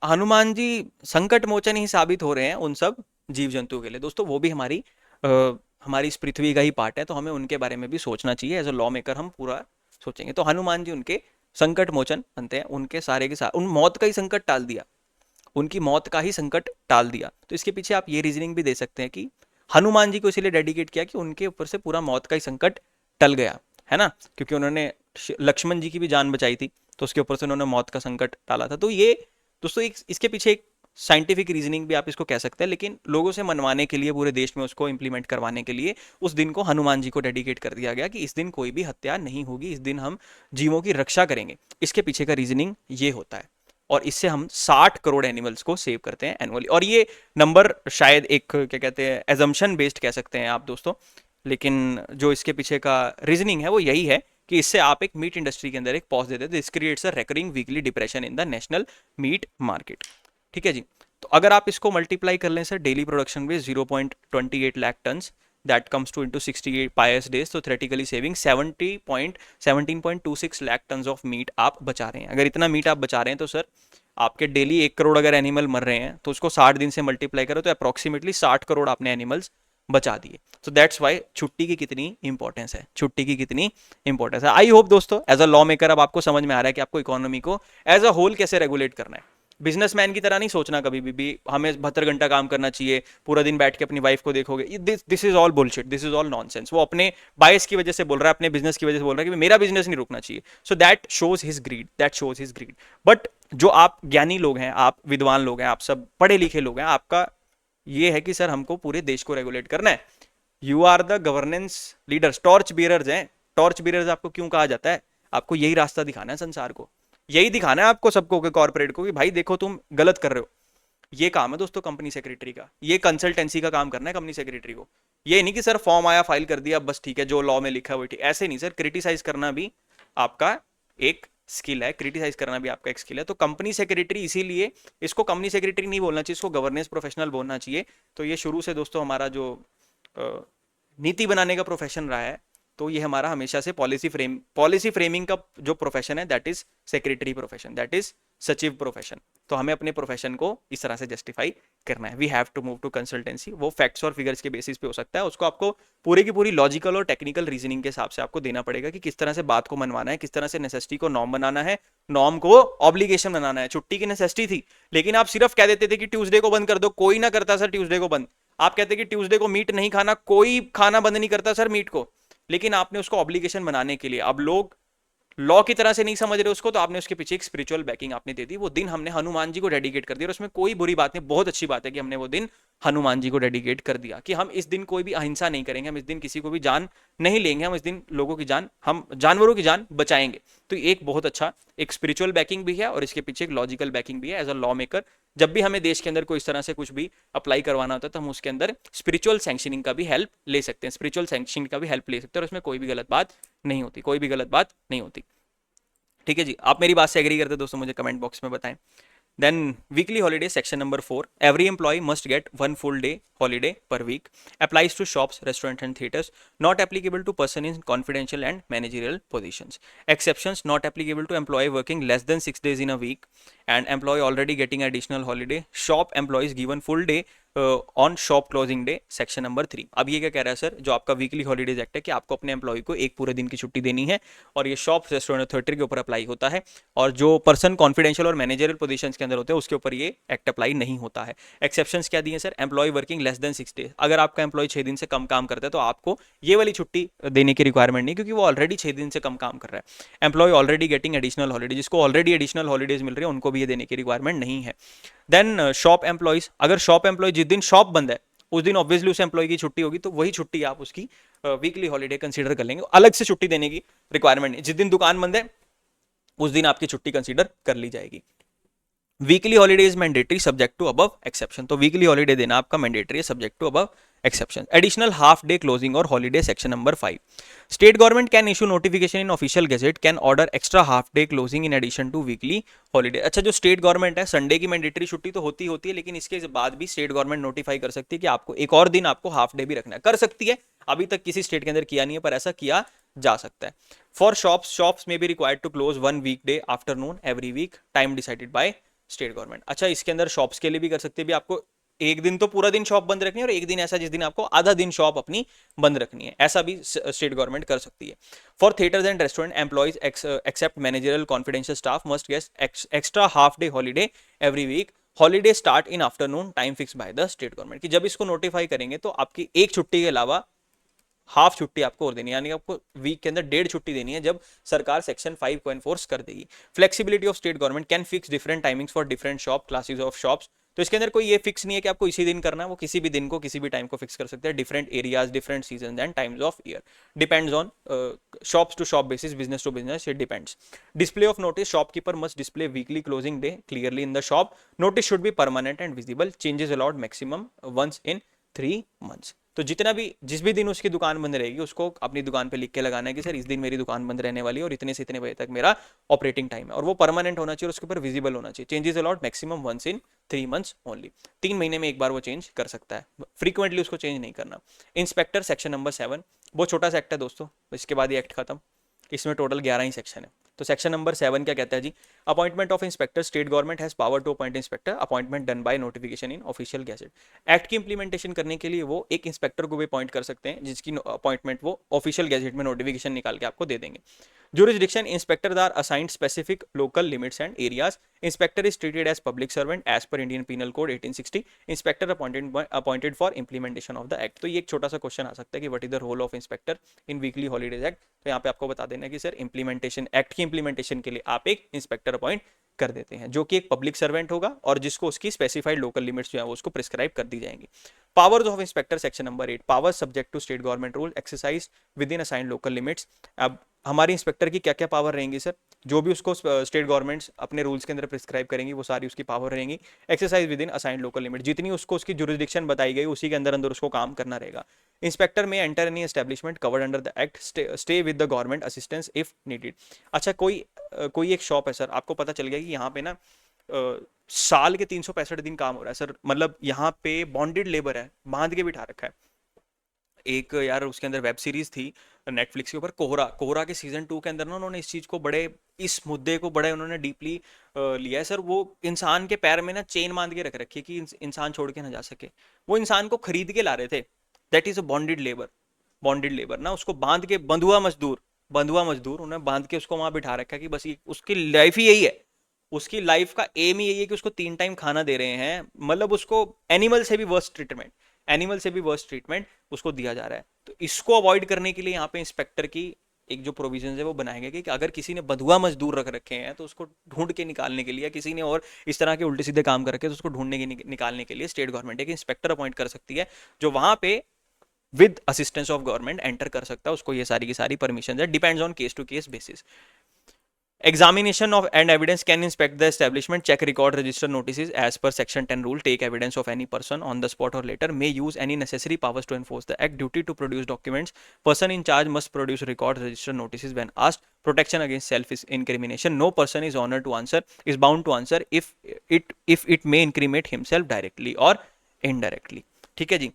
हनुमान जी संकट मोचन ही साबित हो रहे हैं उन सब जीव जंतु के लिए। दोस्तों वो भी हमारी हमारी इस पृथ्वी का ही पार्ट है, तो हमें उनके बारे में भी सोचना चाहिए। एज अ लॉ मेकर हम पूरा सोचेंगे। तो हनुमान जी उनके संकट मोचन बनते हैं, उनके सारे के सारे उन मौत का ही संकट टाल दिया, उनकी मौत का ही संकट टाल दिया। तो इसके पीछे आप ये रीजनिंग भी दे सकते हैं कि हनुमान जी को इसीलिए डेडिकेट किया कि उनके ऊपर से पूरा मौत का ही संकट टल गया, है ना, क्योंकि उन्होंने लक्ष्मण जी की भी जान बचाई थी, तो उसके ऊपर से उन्होंने मौत का संकट टाला था। तो ये दोस्तों एक इसके पीछे एक साइंटिफिक रीजनिंग भी आप इसको कह सकते हैं, लेकिन लोगों से मनवाने के लिए, पूरे देश में उसको इंप्लीमेंट करवाने के लिए उस दिन को हनुमान जी को डेडिकेट कर दिया गया कि इस दिन कोई भी हत्या नहीं होगी, इस दिन हम जीवों की रक्षा करेंगे। इसके पीछे का रीजनिंग ये होता है, और इससे हम 60 करोड़ एनिमल्स को सेव करते हैं एनुअली। और ये नंबर शायद एक क्या कहते हैं एजम्पशन बेस्ड कह सकते हैं आप दोस्तों, लेकिन जो इसके पीछे का रीजनिंग है वो यही है कि इससे आप एक मीट इंडस्ट्री के अंदर एक पॉज देते हैं। This creates a recurring weekly depression in the national meat market. ठीक है जी। तो अगर आप इसको मल्टीप्लाई कर लें सर, डेली प्रोडक्शन में 0.28 lakh tonne, that comes to into 68 पायस डेज, तो theoretically saving 17.26 lakh tonne of meat आप बचा रहे हैं। अगर इतना मीट आप बचा रहे हैं तो सर आपके डेली 1 करोड़ अगर एनिमल मर रहे हैं तो उसको 60 दिन से मल्टीप्लाई करो तो अप्रोक्सीमेटली 60 करोड़ आपने एनिमल्स बचा दिए। तो दैट्स वाई छुट्टी की कितनी इंपॉर्टेंस है, छुट्टी की कितनी इंपॉर्टेंस है। आई होप दोस्तों एज अ लॉ मेकर अब आपको समझ में आ रहा है कि आपको इकोनॉमी को एज अ होल कैसे रेगुलेट करना है। बिजनेसमैन की तरह नहीं सोचना कभी भी हमें 72 घंटा काम करना चाहिए, पूरा दिन बैठ के अपनी वाइफ को देखोगे, this is all bullshit, this is all nonsense. वो अपने बायस की वजह से बोल रहा है, अपने बिजनेस की वजह से बोल रहा है कि मेरा बिजनेस नहीं रुकना चाहिए। So that shows his greed, that shows his greed. But जो आप ज्ञानी लोग हैं, आप विद्वान लोग हैं, आप सब पढ़े लिखे लोग हैं, आपका ये है कि सर हमको पूरे देश को रेगुलेट करना है। You are the governance leaders, torch bearers हैं। टॉर्च बीयरर्स आपको क्यों कहा जाता है? आपको यही रास्ता दिखाना है संसार को, यही दिखाना है आपको सबको के कॉर्पोरेट को कि भाई देखो तुम गलत कर रहे हो। ये काम है दोस्तों कंपनी सेक्रेटरी का, ये कंसल्टेंसी का काम करना है कंपनी सेक्रेटरी को। ये नहीं कि सर फॉर्म आया फाइल कर दिया बस ठीक है, जो लॉ में लिखा है वो ठीक, ऐसे नहीं सर। क्रिटिसाइज करना भी आपका एक स्किल है, क्रिटिसाइज करना भी आपका एक स्किल है। तो कंपनी सेक्रेटरी, इसीलिए इसको कंपनी सेक्रेटरी नहीं बोलना चाहिए, इसको गवर्नेंस प्रोफेशनल बोलना चाहिए। तो ये शुरू से दोस्तों हमारा जो नीति बनाने का प्रोफेशन रहा है, तो ये हमारा हमेशा से पॉलिसी फ्रेमिंग का जो प्रोफेशन है that is secretary profession, that is सचिव प्रोफेशन। तो हमें अपने प्रोफेशन को इस तरह से जस्टिफाई करना है। We have to move to consultancy. वो फैक्ट्स और फिगर्स के बेसिस पे हो सकता है, उसको आपको पूरी की पूरी लॉजिकल और टेक्निकल रीजनिंग के हिसाब से आपको देना पड़ेगा कि किस तरह से बात को मनवाना है, किस तरह से नेसेसिटी को नॉर्म बनाना है, नॉर्म को ऑब्लिगेशन बनाना है। छुट्टी की नेसेसिटी थी, लेकिन आप सिर्फ कह देते थे कि ट्यूसडे को बंद कर दो, कोई ना करता सर ट्यूसडे को बंद। आप कहते कि ट्यूसडे को मीट नहीं खाना, कोई खाना बंद नहीं करता सर मीट को, लेकिन आपने उसको ऑब्लिगेशन बनाने के लिए, अब लोग लॉ की तरह से नहीं समझ रहे उसको, तो आपने उसके पीछे एक स्पिरिचुअल बैकिंग आपने दे दी। वो दिन हमने हनुमान जी को डेडिकेट कर दिया, और उसमें कोई बुरी बात नहीं, बहुत अच्छी बात है कि हमने वो दिन हनुमान जी को डेडिकेट कर दिया कि हम इस दिन कोई भी अहिंसा नहीं करेंगे, हम इस दिन किसी को भी जान नहीं लेंगे, हम इस दिन लोगों की जान, हम जानवरों की जान बचाएंगे। तो एक बहुत अच्छा एक स्पिरिचुअल बैकिंग भी है और इसके पीछे एक लॉजिकल बैकिंग भी है। एज अ लॉ मेकर जब भी हमें देश के अंदर कोई इस तरह से कुछ भी अप्लाई करवाना होता है तो हम उसके अंदर स्पिरिचुअल सैंक्शनिंग का भी हेल्प ले सकते हैं, स्पिरिचुअल सैंक्शनिंग का भी हेल्प ले सकते हैं, और उसमें कोई भी गलत बात नहीं होती, कोई भी गलत बात नहीं होती। ठीक है जी। आप मेरी बात से एग्री करते दोस्तों, मुझे कमेंट बॉक्स में बताएं। Then weekly holiday section number 4, every employee must get 1 full day holiday per week, applies to shops, restaurants and theaters, not applicable to person in confidential and managerial positions. Exceptions, not applicable to employee working less than 6 days in a week and employee already getting additional holiday. Shop employees given full day on shop closing day section number 3। अब ये क्या कह रहा है sir, जो आपका weekly holidays act है कि आपको अपने एम्प्लॉय को एक पूरे दिन की छुट्टी देनी है, और ये शॉप रेस्टोरेंट अथॉरिटी के ऊपर अप्लाई होता है, और जो पर्सन कॉन्फिडेंशियल और मैनेजरियल पोजीशन के अंदर होते हैं उसके ऊपर ये एक्ट अप्लाई नहीं होता है। एक्सेप्शंस क्या दिए sir, employ working less than 6 days, अगर आपका एम्प्लॉय 6 दिन से कम काम करता है तो आपको ये वाली छुट्टी देने की रिक्वायरमेंट नहीं, क्योंकि वो ऑलरेडी 6 दिन से कम काम कर रहा है। Employ already getting additional holiday, जिसको ऑलरेडी एडिशनल हॉलीडेज मिल रही है उनको भी ये देने की रिक्वायरमेंट नहीं है। देन शॉप एम्प्लॉइज, अगर शॉप एम्प्लॉय जिस दिन शॉप बंद है उस दिन ऑब्वियसली उस एम्प्लॉय की छुट्टी होगी, तो वही छुट्टी आप उसकी वीकली हॉलीडे कंसीडर कर लेंगे, अलग से छुट्टी देने की रिक्वायरमेंट नहीं। जिस दिन दुकान बंद है उस दिन आपकी छुट्टी कंसीडर कर ली जाएगी। Weekly holiday is mandatory subject to above exception, तो वीकली हॉलीडे देना आपका मैंडेटरी है subject to above exception. Additional half day closing और holiday section number 5। State government can issue notification in official gazette can order extra half day closing in addition to weekly holiday. अच्छा, जो state government है Sunday की mandatory छुट्टी तो होती है, लेकिन इसके बाद भी स्टेट गवर्नमेंट नोटिफाई कर सकती है कि आपको एक और दिन आपको हाफ डे भी रखना है, कर सकती है। अभी तक किसी स्टेट के अंदर किया नहीं है, पर ऐसा किया जा सकता है। फॉर शॉप्स में be required to close 1 weekday afternoon every week, time decided by state government. अच्छा, इसके अंदर शॉप्स के लिए भी कर सकते हैं, भी आपको एक दिन तो पूरा दिन शॉप बंद रखनी है और एक दिन ऐसा जिस दिन आपको आधा दिन शॉप अपनी बंद रखनी है, ऐसा भी स्टेट गवर्नमेंट कर सकती है। For theatres and restaurant employees except managerial confidential staff must get extra half day holiday every week, holiday start in afternoon, time fix by the state government. कि जब इसको नोटिफाई करेंगे तो आपकी एक छुट्टी के अलावा हाफ छुट्टी आपको और देनी है, यानी आपको वीक के अंदर 1.5 छुट्टी देनी है, जब सरकार सेक्शन 5 को एनफोर्स कर देगी। Flexibility of state government can fix different timings for different shop classes of shops, तो इसके अंदर कोई ये फिक्स नहीं है कि आपको इसी दिन करना है, वो किसी भी दिन को किसी भी टाइम को फिक्स कर सकते हैं। Different areas, different season and times of year, depends on shops to shop basis, business to business, it depends. Display of notice, shopkeeper must display weekly closing day clearly in the shop, notice should be permanent and visible, changes allowed maximum once in 3 months। तो जितना भी जिस भी दिन उसकी दुकान बंद रहेगी उसको अपनी दुकान पे लिख के लगाना है कि सर इस दिन मेरी दुकान बंद रहने वाली है और इतने से इतने बजे तक मेरा ऑपरेटिंग टाइम है, और वो परमानेंट होना चाहिए और उसके ऊपर विजिबल होना चाहिए। Changes allowed maximum once in 3 months only, 3 महीने में एक बार वो चेंज कर सकता है, फ्रीक्वेंटली उसको चेंज नहीं करना। इंस्पेक्टर सेक्शन नंबर 7, बहुत छोटा सा एक्ट है दोस्तों, इसके बाद ये एक्ट खत्म। इसमें टोटल 11 ही सेक्शन है। तो सेक्शन नंबर 7 क्या कहता है जी, appointment of inspector, state government has power to appoint inspector, appointment done by notification in official gazette. Act की इंप्लीमेंटेशन करने के लिए वो एक इंस्पेक्टर को भी अपॉइंट कर सकते हैं, जिसकी अपॉइंटमेंट वो ऑफिशियल गैजेट में नोटिफिकेशन निकाल के आपको दे देंगे। Jurisdiction, inspectors are assigned specific local limits and areas. Inspector is treated as public servant as per Indian Penal Code 1860. Inspector appointed for implementation of the act। तो ये एक छोटा सा क्वेश्चन आ सकता है कि what is the role of inspector in weekly holidays act। तो यहाँ पे आपको बता देना कि सर इम्प्लीमेंटेशन, एक्ट की इंप्लीमेंटेशन के लिए आप एक इंस्पेक्टर अपॉइंट कर देते हैं, जो कि एक पब्लिक सर्वेंट होगा और जिसको उसकी स्पेसिफाइड लोकल लिमिट्स जो है वो उसको प्रिस्क्राइब कर दी जाएंगी। Powers of inspector section number 8, powers subject to state government rule, exercise within assigned local limits. अब हमारे इंस्पेक्टर की क्या क्या पावर रहेंगी सर, जो भी उसको स्टेट गवर्नमेंट्स अपने रूल्स के अंदर प्रिस्क्राइब करेंगी वो सारी उसकी पावर रहेंगी। Exercise within assigned local limit, जितनी उसको उसकी जुरिस्डिक्शन बताई गई उसी के अंदर अंदर उसको काम करना रहेगा। इंस्पेक्टर में enter any establishment covered under the act, stay with the government assistance if needed. अच्छा, कोई एक शॉप है सर, आपको पता चल गया कि यहाँ पे ना साल के 365 दिन काम हो रहा है सर, मतलब यहाँ पे बॉन्डेड लेबर है, बांध के बिठा रखा है। एक यार उसके अंदर वेब सीरीज थी नेटफ्लिक्स के ऊपर, कोहरा के सीजन 2 के अंदर ना उन्होंने इस चीज को इस मुद्दे को बड़े उन्होंने डीपली लिया है सर। वो इंसान के पैर में ना चेन बांध के रख रखी है कि इंसान छोड़ के ना जा सके, वो इंसान को खरीद के ला रहे थे। That is a bonded labour ना, उसको बांध के, बंधुआ मजदूर उन्हें बांध के उसको वहां बिठा रखा है कि बस उसकी लाइफ ही यही है, उसकी लाइफ का एम ही यही है कि उसको 3 टाइम खाना दे रहे हैं, मतलब उसको एनिमल से भी वर्स्ट ट्रीटमेंट उसको दिया जा रहा है। तो इसको अवॉइड करने के लिए यहाँ पे इंस्पेक्टर की एक जो प्रोविजन है वो बनाए गए कि अगर किसी ने बंधुआ मजदूर रख रखे हैं तो उसको ढूंढ के निकालने के लिए, किसी ने और इस तरह के उल्टे सीधे काम कर रखे तो उसको ढूंढने के निकालने के लिए स्टेट गवर्नमेंट एक इंस्पेक्टर अपॉइंट कर सकती है, जो वहां पे with assistance of government enter कर सकता है। उसको ये सारी की सारी परमिशन है, depends on case to case basis. Examination of and evidence can inspect the establishment, check record, register notices as per section 10 rule, take evidence of any person on the spot or later, may use any necessary powers to enforce the act, duty to produce documents, person in charge must produce record, register notices when asked, protection against self incrimination, no person is bound to answer if it may incriminate himself directly or indirectly। ठीक है जी।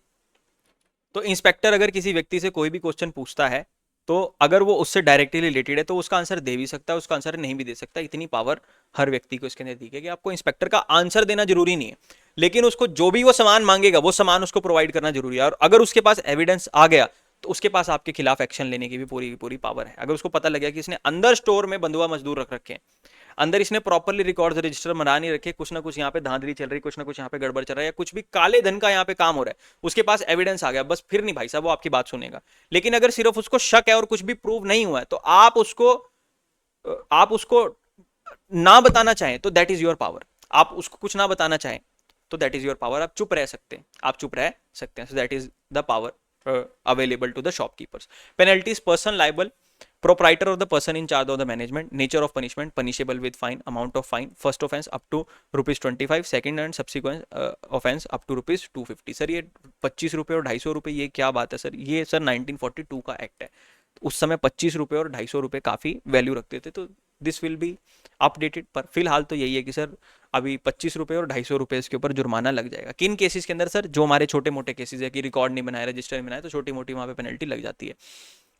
तो inspector अगर किसी व्यक्ति से कोई भी question पूछता है तो अगर वो उससे डायरेक्टली रिलेटेड है तो उसका आंसर दे भी सकता है, उसका आंसर नहीं भी दे सकता। इतनी पावर हर व्यक्ति को इसके अंदर दी गई कि आपको इंस्पेक्टर का आंसर देना जरूरी नहीं है। लेकिन उसको जो भी वो सामान मांगेगा वो सामान उसको प्रोवाइड करना जरूरी है। और अगर उसके पास एविडेंस आ गया तो उसके पास आपके खिलाफ एक्शन लेने की भी पूरी पूरी पावर है। अगर उसको पता लग गया कि इसने अंदर स्टोर में बंधुआ मजदूर रख रखे हैं, अंदर इसने प्रॉपरली रिकॉर्ड्स रजिस्टर बना नहीं रखे, कुछ ना कुछ यहाँ पे धांधली चल रही, कुछ ना कुछ यहाँ पे गड़बड़ चल रहा है, या कुछ भी काले धन का यहाँ पे काम हो रहा है, उसके पास एविडेंस आ गया, बस फिर नहीं भाई साहब वो आपकी बात सुनेगा। लेकिन अगर सिर्फ उसको शक है और कुछ भी प्रूव नहीं हुआ है तो आप उसको ना बताना चाहें तो दैट इज योर पावर। आप उसको कुछ ना बताना चाहें तो दैट इज योर पावर। आप चुप रह सकते हैं, आप चुप रह सकते हैं। So that is the power available to the shopkeepers. Penalties, person liable, proprietor of the person in charge of the management, nature of punishment, punishable with fine, amount of fine, first offense up to ₹25, second and subsequent offense up to ₹250। Sir ये 25 रुपये और 250 रुपये, ये क्या बात है sir? ये sir 1942 का एक्ट है। उस समय 25 रुपये और 250 रुपये काफ़ी वैल्यू रखते थे, तो दिस विल बी अपडेटेड। पर फिलहाल तो यही है कि सर अभी 25 रुपये और 250 रुपये इसके ऊपर जुर्माना लग जाएगा। किन केसेस के अंदर सर? जो हमारे छोटे मोटे केसेस है कि रिकॉर्ड नहीं बनाया, रजिस्टर नहीं बनाया, तो छोटी मोटी वहाँ पे पेनल्टी लग जाती है।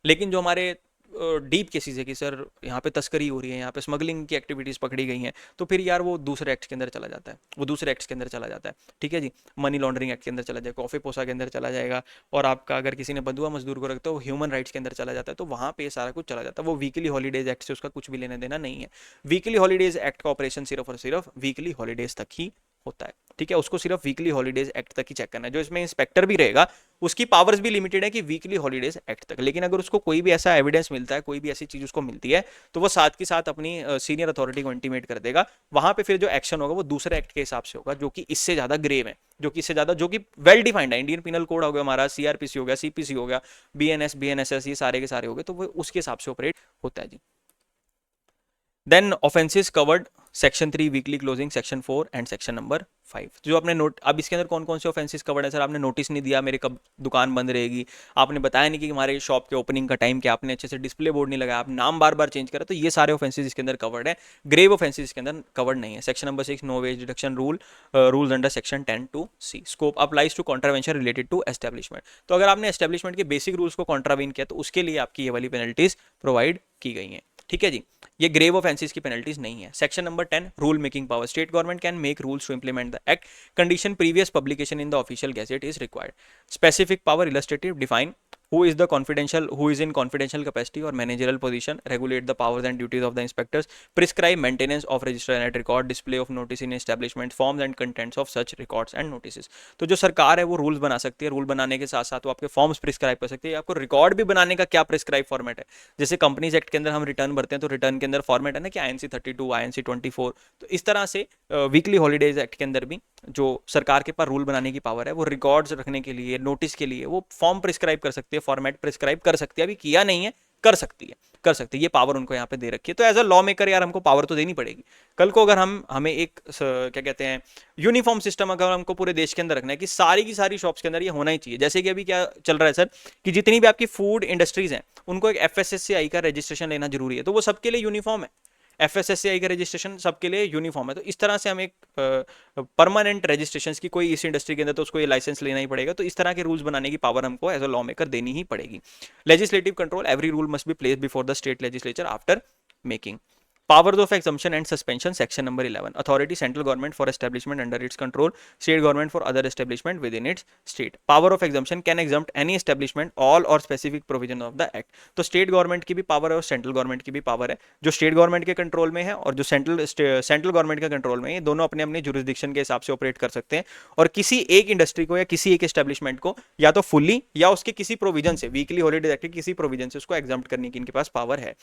लेकिन जो हमारे डीप केसेस है कि सर यहाँ पे तस्करी हो रही है, यहाँ पे स्मगलिंग की एक्टिविटीज़ पकड़ी गई हैं, तो फिर यार वो दूसरे एक्ट के अंदर चला जाता है, वो दूसरे एक्ट के अंदर चला जाता है। ठीक है जी, मनी लॉन्ड्रिंग एक्ट के अंदर चला जाएगा, कॉफी पोसा के अंदर चला जाएगा, और आपका अगर किसी ने बंधुआ मजदूर को रखता है वो ह्यूमन राइट्स के अंदर चला जाता है, तो वहाँ पे सारा कुछ चला जाता है। वो वीकली हॉलीडेज एक्ट से उसका कुछ भी लेना देना नहीं है। वीकली हॉलीडेज एक्ट का ऑपरेशन सिर्फ और सिर्फ वीकली हॉलीडेज तक ही होता है। ठीक है, उसको सिर्फ वीकली हॉलीडेज एक्ट तक ही चेक करना है। जो इसमें इंस्पेक्टर भी रहेगा उसकी पावर्स भी लिमिटेड है कि वीकली हॉलीडेज एक्ट तक। लेकिन अगर उसको कोई भी ऐसा एविडेंस मिलता है, कोई भी ऐसी चीज उसको मिलती है, तो वो साथ के साथ अपनी सीनियर अथॉरिटी को इंटीमेट कर देगा। वहां पे फिर जो एक्शन होगा वो दूसरे एक्ट के हिसाब से होगा, जो कि इससे ज्यादा ग्रेव है, जो कि इससे ज्यादा, जो कि वेल डिफाइंड है। इंडियन पिनल कोड हो गया हमारा, सीआरपीसी हो गया, सीपीसी हो गया, बीएनएस, बीएनएसएस, ये सारे के सारे हो गए, तो वो उसके हिसाब से ऑपरेट होता है जी। Then offences covered section 3 weekly closing, section 4 and section number 5। जो आपने नोट, अब इसके अंदर कौन कौन से ऑफेंसेस कवर्ड है सर? आपने नोटिस नहीं दिया मेरे कब दुकान बंद रहेगी, आपने बताया नहीं कि हमारे शॉप के ओपनिंग का टाइम क्या, आपने अच्छे से डिस्प्ले बोर्ड नहीं लगाया, आप नाम बार बार चेंज करा, तो ये सारे ऑफेंसेस इसके अंदर कवर्ड है। ग्रेव ऑफेंसेस इसके अंदर कवर्ड नहीं है। Section number 6 no wage deduction rules under section 10(2)(c). Scope applies to contravention related to establishment. तो अगर आपने एस्टेब्लिशमेंट के बेसिक रूल्स को कॉन्ट्रावेन किया तो उसके लिए आपकी ये वाली पेनल्टीज प्रोवाइड की गई हैं। ठीक है जी, ये ग्रेव ऑफेंसेस की पेनल्टीज नहीं है। Section number 10 rule making power. State government can make rules to implement the act, condition previous publication in the official gazette is required. Specific power illustrative, define who is in confidential capacity or managerial position, regulate the powers and duties of the inspectors, prescribe maintenance of register and record, display of notice in establishment, forms and contents of such records and notices। तो जो सरकार है वो rules बना सकती है, rule बनाने के साथ साथ वो आपके फॉर्म्स प्रिस्क्राइब कर सकती है, आपको रिकॉर्ड भी बनाने का क्या प्रिस्क्राइब फॉर्मेट है। जैसे कंपनीज एक्ट के अंदर हम रिटर्न भरते हैं तो रिटर्न के अंदर फॉर्मेट है ना कि INC 32, INC 24, तो इस तरह से वीकली हॉलीडेज एक्ट के अंदर भी जो सरकार के पास रूल बनाने की पावर है, वो रिकॉर्ड्स रखने के लिए, नोटिस के लिए वो फॉर्म प्रिस्क्राइब कर सकती है, फॉर्मेट प्रिस्क्राइब कर सकती है। अभी किया नहीं है, कर सकती है, कर सकती है, ये पावर उनको यहाँ पे दे रखी है। तो एज अ लॉ मेकर यार हमको पावर तो देनी पड़ेगी। कल को अगर हमें एक क्या कहते हैं यूनिफॉर्म सिस्टम अगर हमको पूरे देश के अंदर रखना है कि सारी की सारी शॉप्स के अंदर ये होना ही चाहिए। जैसे कि अभी क्या चल रहा है सर कि जितनी भी आपकी फूड इंडस्ट्रीज हैं उनको एक FSSAI का रजिस्ट्रेशन लेना जरूरी है, तो वो सबके लिए यूनिफॉर्म है। FSSAI का रजिस्ट्रेशन सबके लिए यूनिफॉर्म है। तो इस तरह से हम एक परमानेंट रजिस्ट्रेशन की कोई इस इंडस्ट्री के अंदर तो उसको ये लाइसेंस लेना ही पड़ेगा। तो इस तरह के रूल्स बनाने की पावर हमको एज अ लॉ मेकर देनी ही पड़ेगी। Legislative control, every rule must be placed before the state legislature after making. Powers of exemption and suspension, section number 11. Authority, central government for establishment under its control, state government for other establishment within its state. Power of exemption can exempt any establishment all or specific provision of the act. तो state government की भी power है और central government की भी power है। जो state government के कंट्रोल में है और जो सेंट्रल गवर्नमेंट के कंट्रोल में है, ये दोनों अपने अपने जुरिस्डिक्शन के हिसाब से ऑपरेट कर सकते हैं और किसी एक इंडस्ट्री को या किसी एक एस्टेब्लिशमेंट को या तो फुल्ली या उसके किसी प्रोविजन से, वीकली हॉलीडेज एक्ट के किसी प्रोविजन से उसको एग्जाम्प्ट करने की इनके पास पावर है।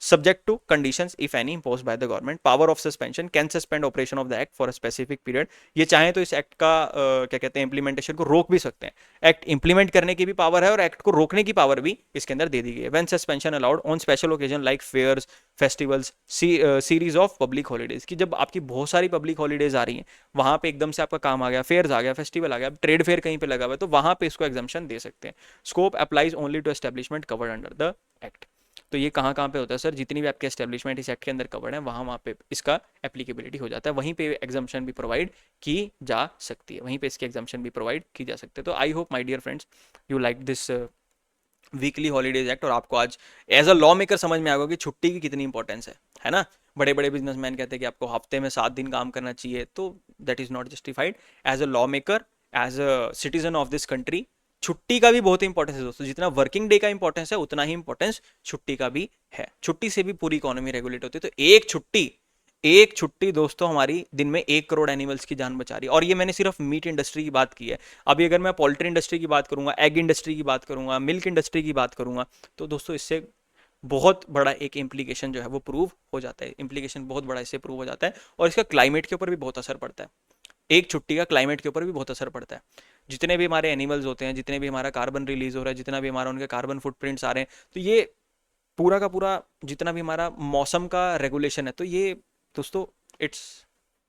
Subject to conditions if any imposed by the government. Power of suspension, can suspend operation of the act for a specific period. ये चाहे तो इस एक्ट का क्या कहते हैं इम्प्लीमेंटेशन को रोक भी सकते हैं। एक्ट इंप्लीमेंट करने की भी पावर है और एक्ट को रोकने की पावर भी इसके अंदर दे दी गई है। When suspension allowed on special occasion like fairs, festivals, series of public holidays, कि जब आपकी बहुत सारी पब्लिक हॉलीडेज आ रही हैं, वहां पे एकदम से आपका काम आ गया, फेयर्स आ गया, फेस्टिवल आ गया, ट्रेड फेयर कहीं पे लगा हुआ है, तो वहां पे इसको एग्जाम्पशन दे सकते हैं। Scope applies only to establishment covered under the act. तो ये कहाँ कहाँ पे होता है सर? जितनी भी आपके एस्टेब्लिशमेंट इस एक्ट के अंदर कवर्ड है वहाँ पे इसका एप्लीकेबिलिटी हो जाता है, वहीं पे एग्जाम्पशन भी प्रोवाइड की जा सकती है, वहीं पे इसके एग्जाम्पशन भी प्रोवाइड की जा सकते हैं। तो I hope my dear friends you like this weekly holidays act और आपको आज एज अ लॉ मेकर समझ में आ गया कि छुट्टी की कितनी इंपॉर्टेंस है ना। बड़े बड़े बिजनेसमैन कहते हैं कि आपको हफ्ते में 7 दिन काम करना चाहिए, तो that is not justified. As a law maker, as a citizen of this country, छुट्टी का भी बहुत इंपॉर्टेंस है दोस्तों। जितना वर्किंग डे का इंपॉर्टेंस है उतना ही इंपॉर्टेंस छुट्टी का भी है। छुट्टी से भी पूरी इकोनॉमी रेगुलेट होती है। तो एक छुट्टी दोस्तों हमारी दिन में 1 करोड़ एनिमल्स की जान बचा रही है। और ये मैंने सिर्फ मीट इंडस्ट्री की बात की है। अभी अगर मैं पोल्ट्री इंडस्ट्री की बात करूंगा, एग इंडस्ट्री की बात करूंगा, मिल्क इंडस्ट्री की बात करूंगा, तो दोस्तों इससे बहुत बड़ा एक इम्प्लीकेशन जो है वो प्रूव हो जाता है। इम्प्लीकेशन बहुत बड़ा इससे प्रूव हो जाता है। और इसका क्लाइमेट के ऊपर भी बहुत असर पड़ता है। एक छुट्टी का क्लाइमेट के ऊपर भी बहुत असर पड़ता है। जितने भी हमारे एनिमल्स होते हैं, जितने भी हमारा कार्बन रिलीज हो रहा है, जितना भी हमारा उनके कार्बन फुटप्रिंट्स आ रहे हैं, तो ये पूरा का पूरा जितना भी हमारा मौसम का रेगुलेशन है, तो ये दोस्तों it's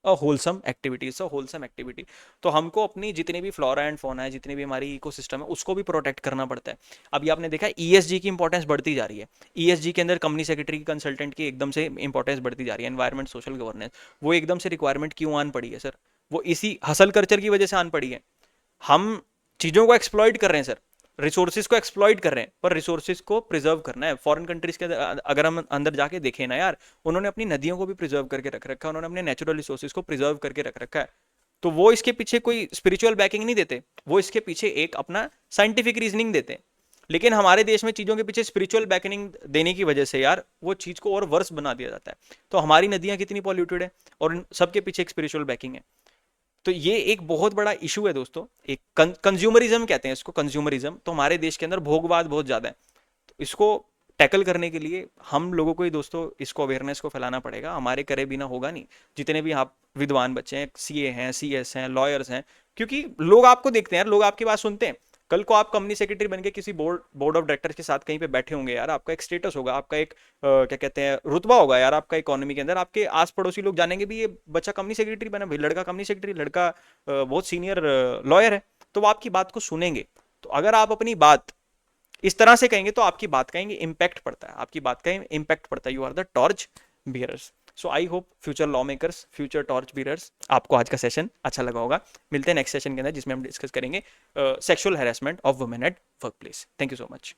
a wholesome activity, it's a wholesome activity. तो हमको अपनी जितनी भी फ्लोरा एंड फौना है, जितनी भी हमारी इकोसिस्टम है, उसको भी प्रोटेक्ट करना पड़ता है। अभी आपने देखा ईएसजी की इंपॉर्टेंस बढ़ती जा रही है। ईएसजी के अंदर कंपनी सेक्रेटरी की, कंसल्टेंट की एकदम से इंपॉर्टेंस बढ़ती जा रही है। एनवायरमेंट, सोशल गवर्नेंस, वो एकदम से रिक्वायरमेंट क्यों आन पड़ी है सर? वो इसी हसल कल्चर की वजह से आन पड़ी है। हम चीज़ों को एक्सप्लॉइट कर रहे हैं सर, रिसोर्सेज को एक्सप्लॉइट कर रहे हैं, पर रिसोर्सेज को प्रिजर्व करना है। फॉरेन कंट्रीज के अगर हम अंदर जाके देखें ना यार, उन्होंने अपनी नदियों को भी प्रिजर्व करके रख रखा है, उन्होंने अपने नेचुरल रिसोर्सेज को प्रिजर्व करके रख रखा है। तो वो इसके पीछे कोई स्पिरिचुअल बैकिंग नहीं देते, वो इसके पीछे एक अपना साइंटिफिक रीजनिंग देते हैं। लेकिन हमारे देश में चीज़ों के पीछे स्पिरिचुअल बैकिंग देने की वजह से यार वो चीज़ को और वर्स बना दिया जाता है। तो हमारी नदियाँ कितनी पॉल्यूटेड है और सबके पीछे एक स्पिरिचुअल बैकिंग है। तो ये एक बहुत बड़ा इशू है दोस्तों। एक कंज्यूमरिज्म कहते हैं इसको, कंज्यूमरिज्म। तो हमारे देश के अंदर भोगवाद बहुत ज़्यादा है। तो इसको टैकल करने के लिए हम लोगों को ही दोस्तों इसको अवेयरनेस को फैलाना पड़ेगा। हमारे करे बिना होगा नहीं। जितने भी आप विद्वान बच्चे हैं, सीए हैं, सीएस हैं, लॉयर्स हैं, क्योंकि लोग आपको देखते हैं यार, लोग आपकी बात सुनते हैं। कल को आप कंपनी सेक्रेटरी बन के किसी बोर्ड ऑफ डायरेक्टर्स के साथ कहीं पे बैठे होंगे यार, आपका एक स्टेटस होगा, आपका एक क्या कहते हैं, रुतबा होगा यार आपका इकोनॉमी के अंदर। आपके आस पड़ोसी लोग जानेंगे भी ये बच्चा कंपनी सेक्रेटरी बना, भाई लड़का कंपनी सेक्रेटरी, लड़का बहुत सीनियर लॉयर है, तो वो आपकी बात को सुनेंगे। तो अगर आप अपनी बात इस तरह से कहेंगे तो आपकी बात का इम्पैक्ट पड़ता है, आपकी बात का इम्पैक्ट पड़ता है। You are the torch bearers. So I hope future law makers, future torch bearers, आपको आज का सेशन अच्छा लगा होगा। मिलते हैं नेक्स्ट सेशन के अंदर जिसमें हम डिस्कस करेंगे sexual harassment of women at work place. Thank you so much.